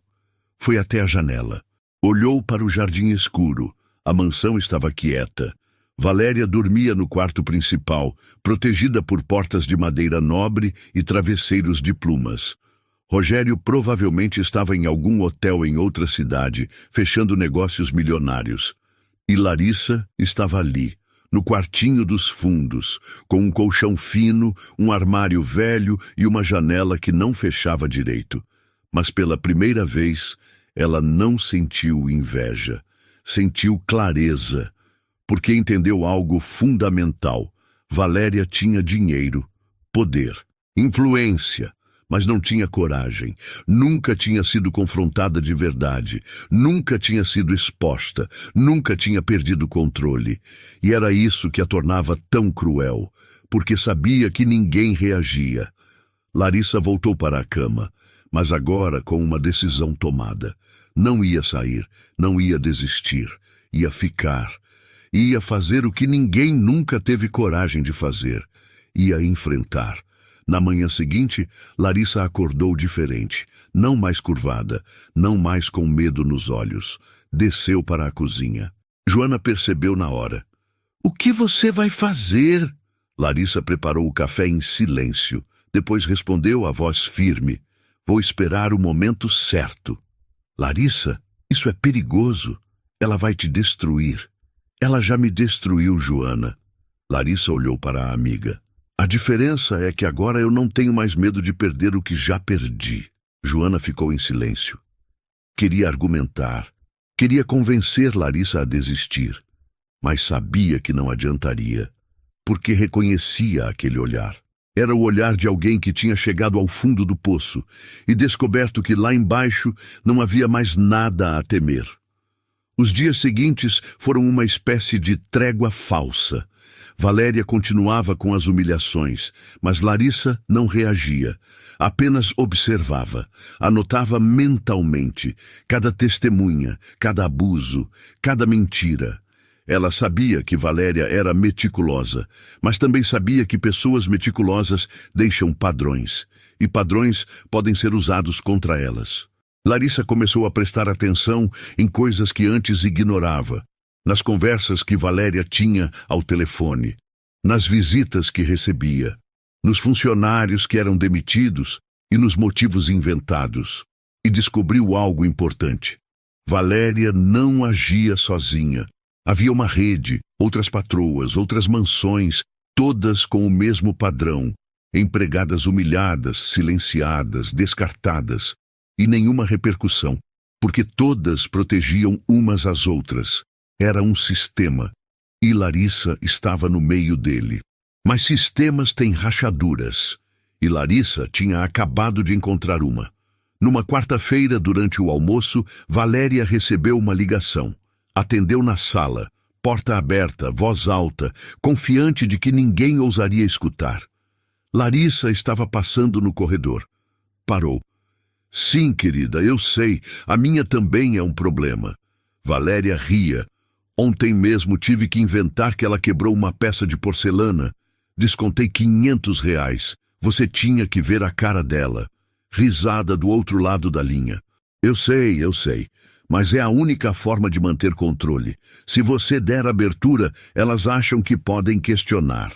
Foi até a janela. Olhou para o jardim escuro. A mansão estava quieta. Valéria dormia no quarto principal, protegida por portas de madeira nobre e travesseiros de plumas. Rogério provavelmente estava em algum hotel em outra cidade, fechando negócios milionários. E Larissa estava ali, no quartinho dos fundos, com um colchão fino, um armário velho e uma janela que não fechava direito. Mas pela primeira vez, ela não sentiu inveja, sentiu clareza, porque entendeu algo fundamental. Valéria tinha dinheiro, poder, influência, mas não tinha coragem. Nunca tinha sido confrontada de verdade, nunca tinha sido exposta, nunca tinha perdido o controle. E era isso que a tornava tão cruel, porque sabia que ninguém reagia. Larissa voltou para a cama, mas agora com uma decisão tomada. Não ia sair, não ia desistir, ia ficar. Ia fazer o que ninguém nunca teve coragem de fazer. Ia enfrentar. Na manhã seguinte, Larissa acordou diferente, não mais curvada, não mais com medo nos olhos. Desceu para a cozinha. Joana percebeu na hora. "O que você vai fazer?" Larissa preparou o café em silêncio. Depois respondeu a voz firme. "Vou esperar o momento certo." "Larissa, isso é perigoso. Ela vai te destruir." "Ela já me destruiu, Joana." Larissa olhou para a amiga. "A diferença é que agora eu não tenho mais medo de perder o que já perdi." Joana ficou em silêncio. Queria argumentar. Queria convencer Larissa a desistir. Mas sabia que não adiantaria, porque reconhecia aquele olhar. Era o olhar de alguém que tinha chegado ao fundo do poço e descoberto que lá embaixo não havia mais nada a temer. Os dias seguintes foram uma espécie de trégua falsa. Valéria continuava com as humilhações, mas Larissa não reagia. Apenas observava, anotava mentalmente cada testemunha, cada abuso, cada mentira. Ela sabia que Valéria era meticulosa, mas também sabia que pessoas meticulosas deixam padrões, e padrões podem ser usados contra elas. Larissa começou a prestar atenção em coisas que antes ignorava, nas conversas que Valéria tinha ao telefone, nas visitas que recebia, nos funcionários que eram demitidos e nos motivos inventados. E descobriu algo importante. Valéria não agia sozinha. Havia uma rede, outras patroas, outras mansões, todas com o mesmo padrão. Empregadas humilhadas, silenciadas, descartadas. E nenhuma repercussão, porque todas protegiam umas às outras. Era um sistema, e Larissa estava no meio dele. Mas sistemas têm rachaduras, e Larissa tinha acabado de encontrar uma. Numa quarta-feira, durante o almoço, Valéria recebeu uma ligação. Atendeu na sala, porta aberta, voz alta, confiante de que ninguém ousaria escutar. Larissa estava passando no corredor. Parou. "Sim, querida, eu sei, a minha também é um problema." Valéria ria. "Ontem mesmo tive que inventar que ela quebrou uma peça de porcelana. Descontei R$ 500. Você tinha que ver a cara dela." Risada do outro lado da linha. Eu sei, mas é a única forma de manter controle. Se você der abertura, elas acham que podem questionar."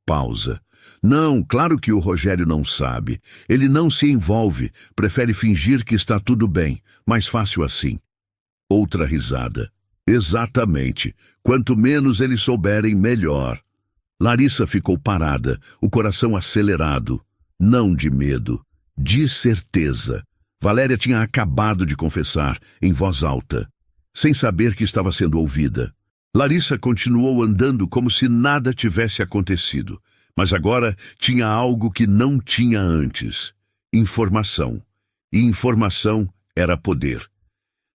Pausa. "Não, claro que o Rogério não sabe. Ele não se envolve, prefere fingir que está tudo bem. Mais fácil assim." Outra risada. "Exatamente. Quanto menos eles souberem, melhor." Larissa ficou parada, o coração acelerado. Não de medo, de certeza. Valéria tinha acabado de confessar, em voz alta, sem saber que estava sendo ouvida. Larissa continuou andando como se nada tivesse acontecido. Mas agora tinha algo que não tinha antes. Informação. E informação era poder.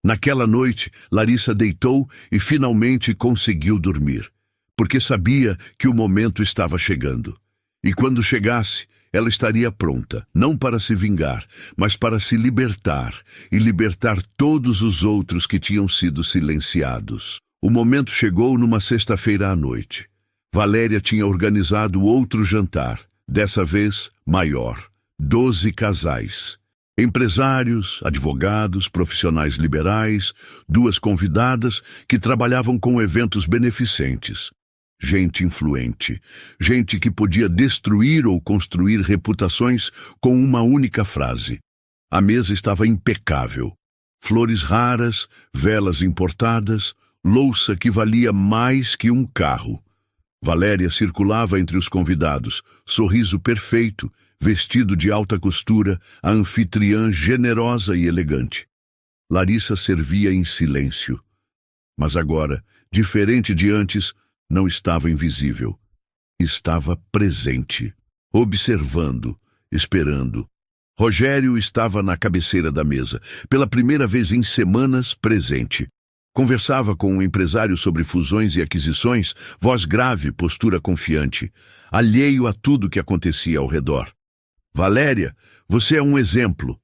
Naquela noite, Larissa deitou e finalmente conseguiu dormir, porque sabia que o momento estava chegando. E quando chegasse, ela estaria pronta, não para se vingar, mas para se libertar, e libertar todos os outros que tinham sido silenciados. O momento chegou numa sexta-feira à noite. Valéria tinha organizado outro jantar, dessa vez maior. 12 casais. Empresários, advogados, profissionais liberais, 2 convidadas que trabalhavam com eventos beneficentes. Gente influente, gente que podia destruir ou construir reputações com uma única frase. A mesa estava impecável. Flores raras, velas importadas, louça que valia mais que um carro. Valéria circulava entre os convidados, sorriso perfeito, vestido de alta costura, a anfitriã generosa e elegante. Larissa servia em silêncio. Mas agora, diferente de antes, não estava invisível. Estava presente, observando, esperando. Rogério estava na cabeceira da mesa, pela primeira vez em semanas, presente. Conversava com um empresário sobre fusões e aquisições, voz grave, postura confiante, alheio a tudo que acontecia ao redor. Valéria, você é um exemplo.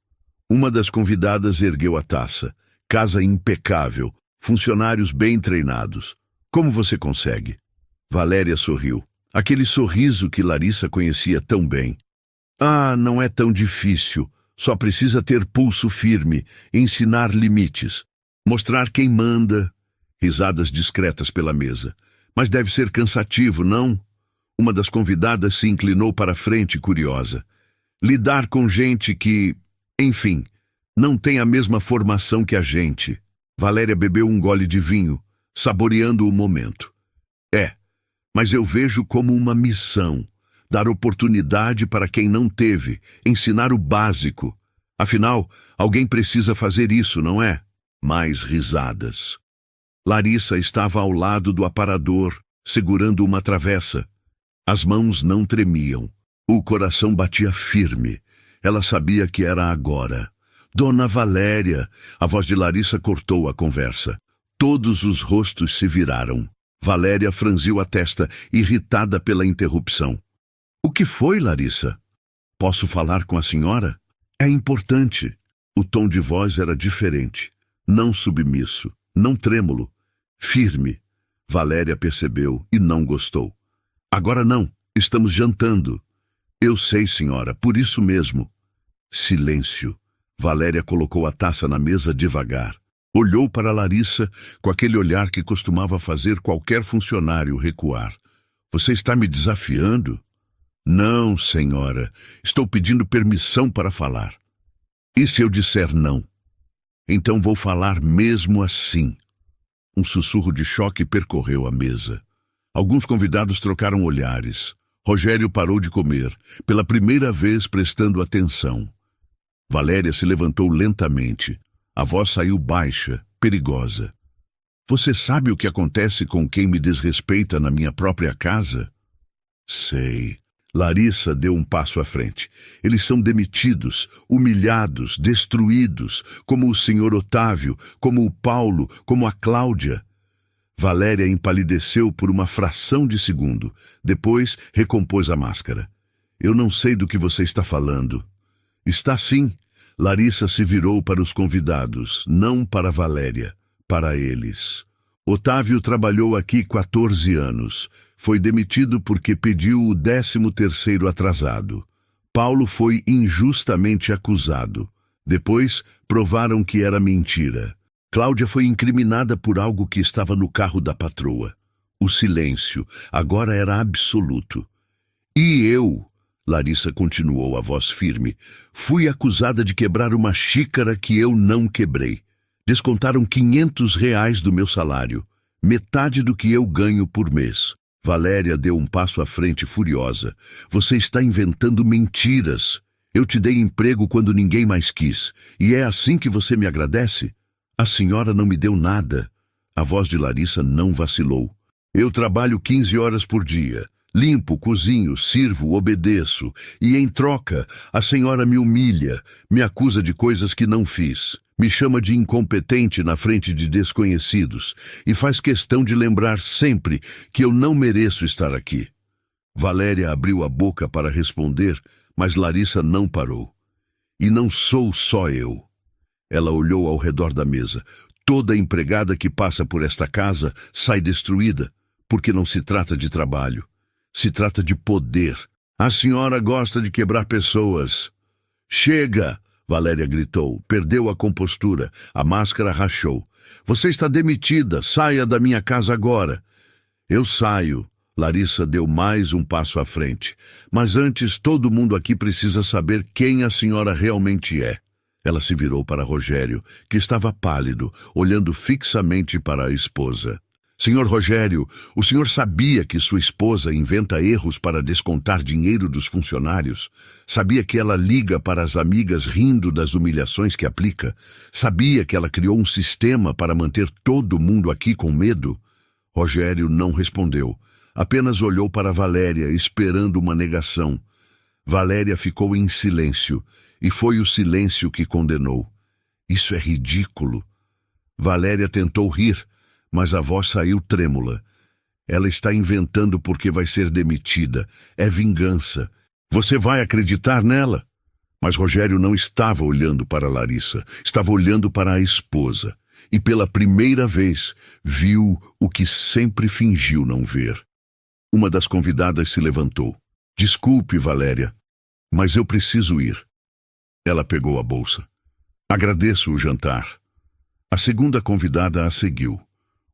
Uma das convidadas ergueu a taça. Casa impecável, funcionários bem treinados. Como você consegue? Valéria sorriu. Aquele sorriso que Larissa conhecia tão bem. Ah, não é tão difícil. Só precisa ter pulso firme, ensinar limites, mostrar quem manda. Risadas discretas pela mesa. Mas deve ser cansativo, não? Uma das convidadas se inclinou para a frente, curiosa. Lidar com gente que, enfim, não tem a mesma formação que a gente. Valéria bebeu um gole de vinho, saboreando o momento. Mas eu vejo como uma missão, dar oportunidade para quem não teve, ensinar o básico. Afinal, alguém precisa fazer isso, não é? Mais risadas. Larissa estava ao lado do aparador, segurando uma travessa. As mãos não tremiam. O coração batia firme. Ela sabia que era agora. Dona Valéria! A voz de Larissa cortou a conversa. Todos os rostos se viraram. Valéria franziu a testa, irritada pela interrupção. O que foi, Larissa? Posso falar com a senhora? É importante. O tom de voz era diferente. Não submisso, não trêmulo. Firme. Valéria percebeu e não gostou. Agora não, estamos jantando. Eu sei, senhora, por isso mesmo. Silêncio. Valéria colocou a taça na mesa devagar. Olhou para Larissa com aquele olhar que costumava fazer qualquer funcionário recuar. Você está me desafiando? Não, senhora. Estou pedindo permissão para falar. E se eu disser não? Então vou falar mesmo assim. Um sussurro de choque percorreu a mesa. Alguns convidados trocaram olhares. Rogério parou de comer, pela primeira vez prestando atenção. Valéria se levantou lentamente. A voz saiu baixa, perigosa. Você sabe o que acontece com quem me desrespeita na minha própria casa? Sei. Larissa deu um passo à frente. Eles são demitidos, humilhados, destruídos, como o senhor Otávio, como o Paulo, como a Cláudia. Valéria empalideceu por uma fração de segundo. Depois recompôs a máscara. Eu não sei do que você está falando. Está sim. Larissa se virou para os convidados, não para Valéria, para eles. Otávio trabalhou aqui 14 anos. Foi demitido porque pediu o 13º atrasado. Paulo foi injustamente acusado. Depois, provaram que era mentira. Cláudia foi incriminada por algo que estava no carro da patroa. O silêncio agora era absoluto. E eu... Larissa continuou, a voz firme. Fui acusada de quebrar uma xícara que eu não quebrei. Descontaram R$ 500 do meu salário, metade do que eu ganho por mês. Valéria deu um passo à frente, furiosa. Você está inventando mentiras. Eu te dei emprego quando ninguém mais quis. E é assim que você me agradece? A senhora não me deu nada. A voz de Larissa não vacilou. Eu trabalho 15 horas por dia. Limpo, cozinho, sirvo, obedeço. E em troca, a senhora me humilha, me acusa de coisas que não fiz. Me chama de incompetente na frente de desconhecidos. E faz questão de lembrar sempre que eu não mereço estar aqui. Valéria abriu a boca para responder, mas Larissa não parou. E não sou só eu. Ela olhou ao redor da mesa. Toda empregada que passa por esta casa sai destruída, porque não se trata de trabalho. Se trata de poder. A senhora gosta de quebrar pessoas. Chega! Valéria gritou. Perdeu a compostura. A máscara rachou. Você está demitida. Saia da minha casa agora. Eu saio. Larissa deu mais um passo à frente. Mas antes, todo mundo aqui precisa saber quem a senhora realmente é. Ela se virou para Rogério, que estava pálido, olhando fixamente para a esposa. Senhor Rogério, o senhor sabia que sua esposa inventa erros para descontar dinheiro dos funcionários? Sabia que ela liga para as amigas rindo das humilhações que aplica? Sabia que ela criou um sistema para manter todo mundo aqui com medo? Rogério não respondeu. Apenas olhou para Valéria, esperando uma negação. Valéria ficou em silêncio, e foi o silêncio que condenou. Isso é ridículo. Valéria tentou rir, mas a voz saiu trêmula. Ela está inventando porque vai ser demitida. É vingança. Você vai acreditar nela? Mas Rogério não estava olhando para Larissa, estava olhando para a esposa. E pela primeira vez viu o que sempre fingiu não ver. Uma das convidadas se levantou. Desculpe, Valéria, mas eu preciso ir. Ela pegou a bolsa. Agradeço o jantar. A segunda convidada a seguiu.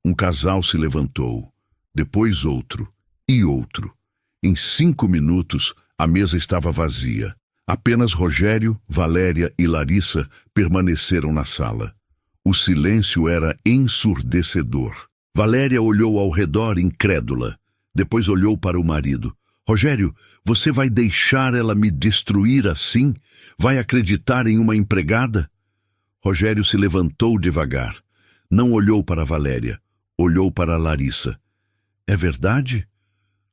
Um casal se levantou, depois outro e outro. Em 5 minutos, a mesa estava vazia. Apenas Rogério, Valéria e Larissa permaneceram na sala. O silêncio era ensurdecedor. Valéria olhou ao redor incrédula. Depois olhou para o marido. Rogério, você vai deixar ela me destruir assim? Vai acreditar em uma empregada? Rogério se levantou devagar. Não olhou para Valéria. Olhou para Larissa. É verdade?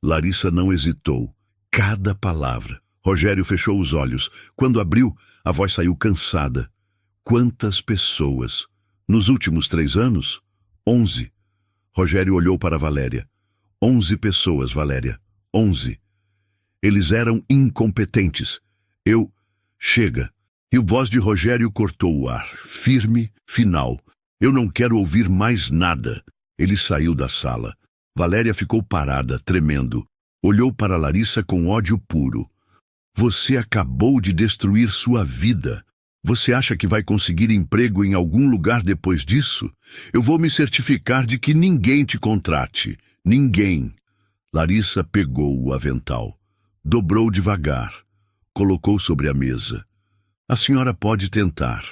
Larissa não hesitou. Cada palavra. Rogério fechou os olhos. Quando abriu, a voz saiu cansada. Quantas pessoas? Nos últimos 3 anos? 11. Rogério olhou para Valéria. 11 pessoas, Valéria. 11. Eles eram incompetentes. Chega. E a voz de Rogério cortou o ar. Firme, final. Eu não quero ouvir mais nada. Ele saiu da sala. Valéria ficou parada, tremendo. Olhou para Larissa com ódio puro. Você acabou de destruir sua vida. Você acha que vai conseguir emprego em algum lugar depois disso? Eu vou me certificar de que ninguém te contrate. Ninguém. Larissa pegou o avental. Dobrou devagar. Colocou sobre a mesa. A senhora pode tentar,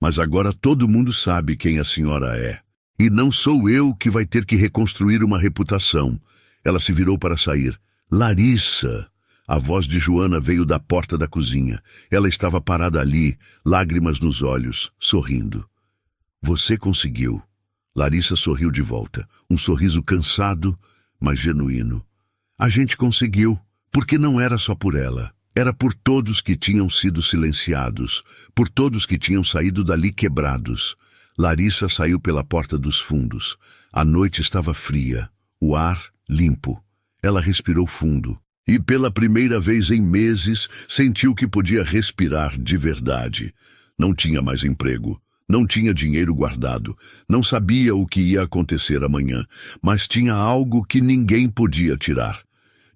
mas agora todo mundo sabe quem a senhora é. E não sou eu que vai ter que reconstruir uma reputação. Ela se virou para sair. Larissa! A voz de Joana veio da porta da cozinha. Ela estava parada ali, lágrimas nos olhos, sorrindo. Você conseguiu. Larissa sorriu de volta. Um sorriso cansado, mas genuíno. A gente conseguiu, porque não era só por ela. Era por todos que tinham sido silenciados, por todos que tinham saído dali quebrados. Larissa saiu pela porta dos fundos. A noite estava fria, o ar limpo. Ela respirou fundo e, pela primeira vez em meses, sentiu que podia respirar de verdade. Não tinha mais emprego, não tinha dinheiro guardado, não sabia o que ia acontecer amanhã, mas tinha algo que ninguém podia tirar.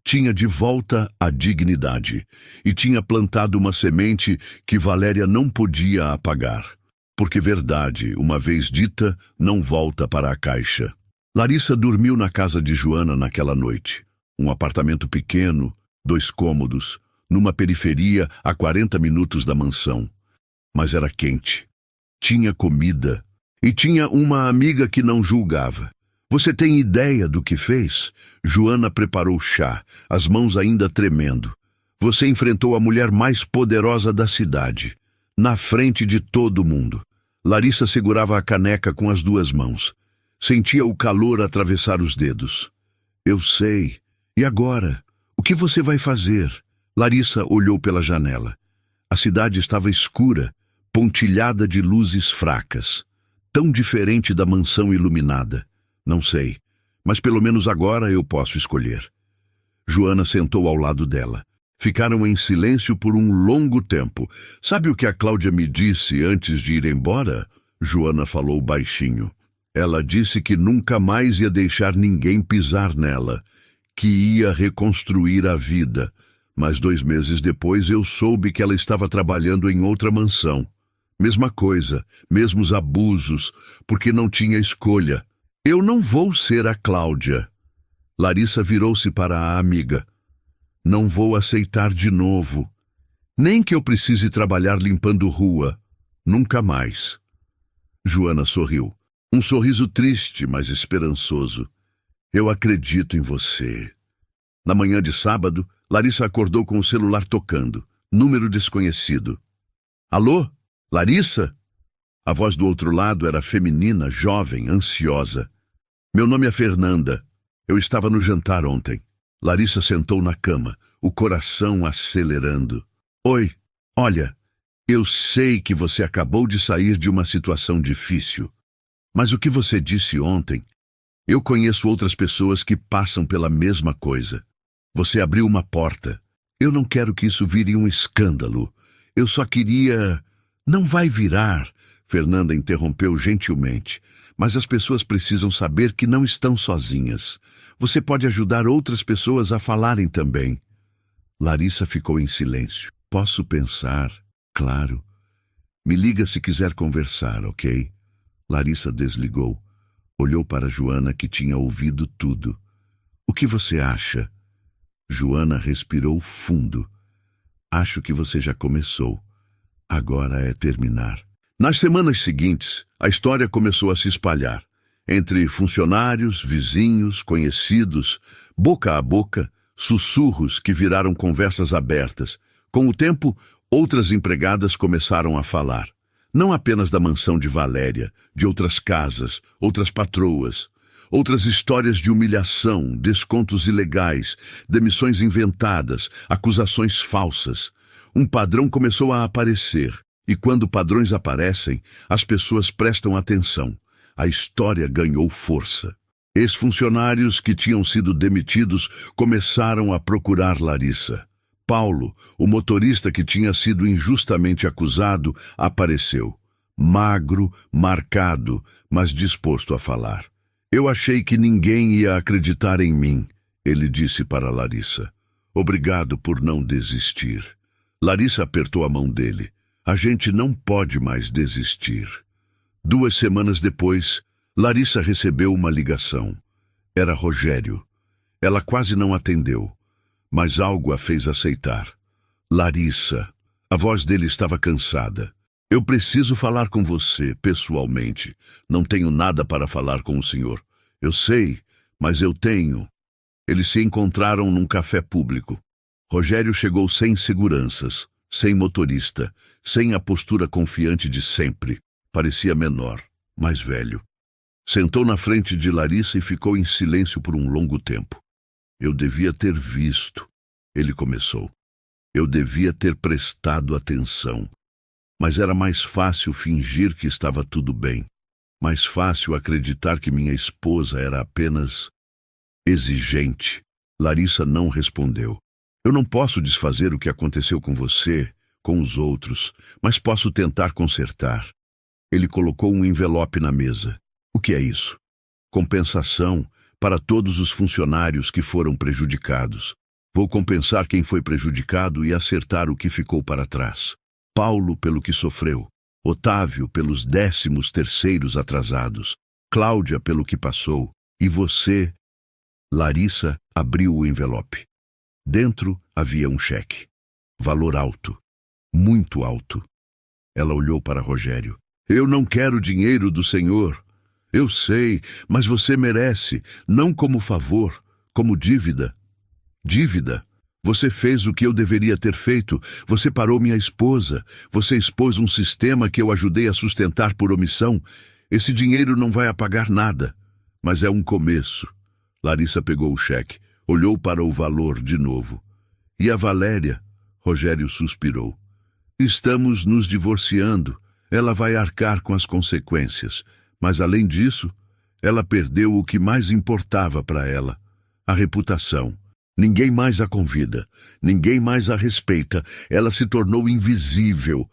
Tinha de volta a dignidade e tinha plantado uma semente que Valéria não podia apagar. Porque verdade, uma vez dita, não volta para a caixa. Larissa dormiu na casa de Joana naquela noite. Um apartamento pequeno, 2 cômodos, numa periferia a 40 minutos da mansão. Mas era quente. Tinha comida. E tinha uma amiga que não julgava. Você tem ideia do que fez? Joana preparou chá, as mãos ainda tremendo. Você enfrentou a mulher mais poderosa da cidade, na frente de todo mundo. Larissa segurava a caneca com as 2 mãos. Sentia o calor atravessar os dedos. Eu sei. E agora? O que você vai fazer? Larissa olhou pela janela. A cidade estava escura, pontilhada de luzes fracas. Tão diferente da mansão iluminada. Não sei, mas pelo menos agora eu posso escolher. Joana sentou ao lado dela. Ficaram em silêncio por um longo tempo. Sabe o que a Cláudia me disse antes de ir embora? Joana falou baixinho. Ela disse que nunca mais ia deixar ninguém pisar nela, que ia reconstruir a vida. Mas 2 meses depois eu soube que ela estava trabalhando em outra mansão. Mesma coisa, mesmos abusos, porque não tinha escolha. Eu não vou ser a Cláudia. Larissa virou-se para a amiga. Não vou aceitar de novo. Nem que eu precise trabalhar limpando rua. Nunca mais. Joana sorriu. Um sorriso triste, mas esperançoso. Eu acredito em você. Na manhã de sábado, Larissa acordou com o celular tocando. Número desconhecido. Alô? Larissa? A voz do outro lado era feminina, jovem, ansiosa. Meu nome é Fernanda. Eu estava no jantar ontem. Larissa sentou na cama, o coração acelerando. Oi, olha, eu sei que você acabou de sair de uma situação difícil. Mas o que você disse ontem? Eu conheço outras pessoas que passam pela mesma coisa. Você abriu uma porta. Eu não quero que isso vire um escândalo. Eu só queria... Não vai virar, Fernanda interrompeu gentilmente. Mas as pessoas precisam saber que não estão sozinhas. Você pode ajudar outras pessoas a falarem também. Larissa ficou em silêncio. Posso pensar, claro. Me liga se quiser conversar, ok? Larissa desligou. Olhou para Joana, que tinha ouvido tudo. O que você acha? Joana respirou fundo. Acho que você já começou. Agora é terminar. Nas semanas seguintes, a história começou a se espalhar. Entre funcionários, vizinhos, conhecidos, boca a boca, sussurros que viraram conversas abertas. Com o tempo, outras empregadas começaram a falar. Não apenas da mansão de Valéria, de outras casas, outras patroas. Outras histórias de humilhação, descontos ilegais, demissões inventadas, acusações falsas. Um padrão começou a aparecer. E quando padrões aparecem, as pessoas prestam atenção. A história ganhou força. Ex-funcionários que tinham sido demitidos começaram a procurar Larissa. Paulo, o motorista que tinha sido injustamente acusado, apareceu. Magro, marcado, mas disposto a falar. Eu achei que ninguém ia acreditar em mim, ele disse para Larissa. Obrigado por não desistir. Larissa apertou a mão dele. A gente não pode mais desistir. 2 semanas depois, Larissa recebeu uma ligação. Era Rogério. Ela quase não atendeu, mas algo a fez aceitar. Larissa. A voz dele estava cansada. Eu preciso falar com você, pessoalmente. Não tenho nada para falar com o senhor. Eu sei, mas eu tenho. Eles se encontraram num café público. Rogério chegou sem seguranças, sem motorista, sem a postura confiante de sempre. Parecia menor, mais velho. Sentou na frente de Larissa e ficou em silêncio por um longo tempo. Eu devia ter visto, ele começou. Eu devia ter prestado atenção. Mas era mais fácil fingir que estava tudo bem. Mais fácil acreditar que minha esposa era apenas exigente. Larissa não respondeu. Eu não posso desfazer o que aconteceu com você, com os outros, mas posso tentar consertar. Ele colocou um envelope na mesa. O que é isso? Compensação para todos os funcionários que foram prejudicados. Vou compensar quem foi prejudicado e acertar o que ficou para trás. Paulo pelo que sofreu, Otávio pelos 13º atrasados, Cláudia pelo que passou, e você... Larissa abriu o envelope. Dentro havia um cheque. Valor alto. Muito alto. Ela olhou para Rogério. Eu não quero dinheiro do senhor. Eu sei, mas você merece, não como favor, como dívida. Dívida? Você fez o que eu deveria ter feito. Você parou minha esposa. Você expôs um sistema que eu ajudei a sustentar por omissão. Esse dinheiro não vai apagar nada. Mas é um começo. Larissa pegou o cheque, olhou para o valor de novo. E a Valéria? Rogério suspirou. Estamos nos divorciando. Ela vai arcar com as consequências. Mas, além disso, ela perdeu o que mais importava para ela. A reputação. Ninguém mais a convida, ninguém mais a respeita, ela se tornou invisível,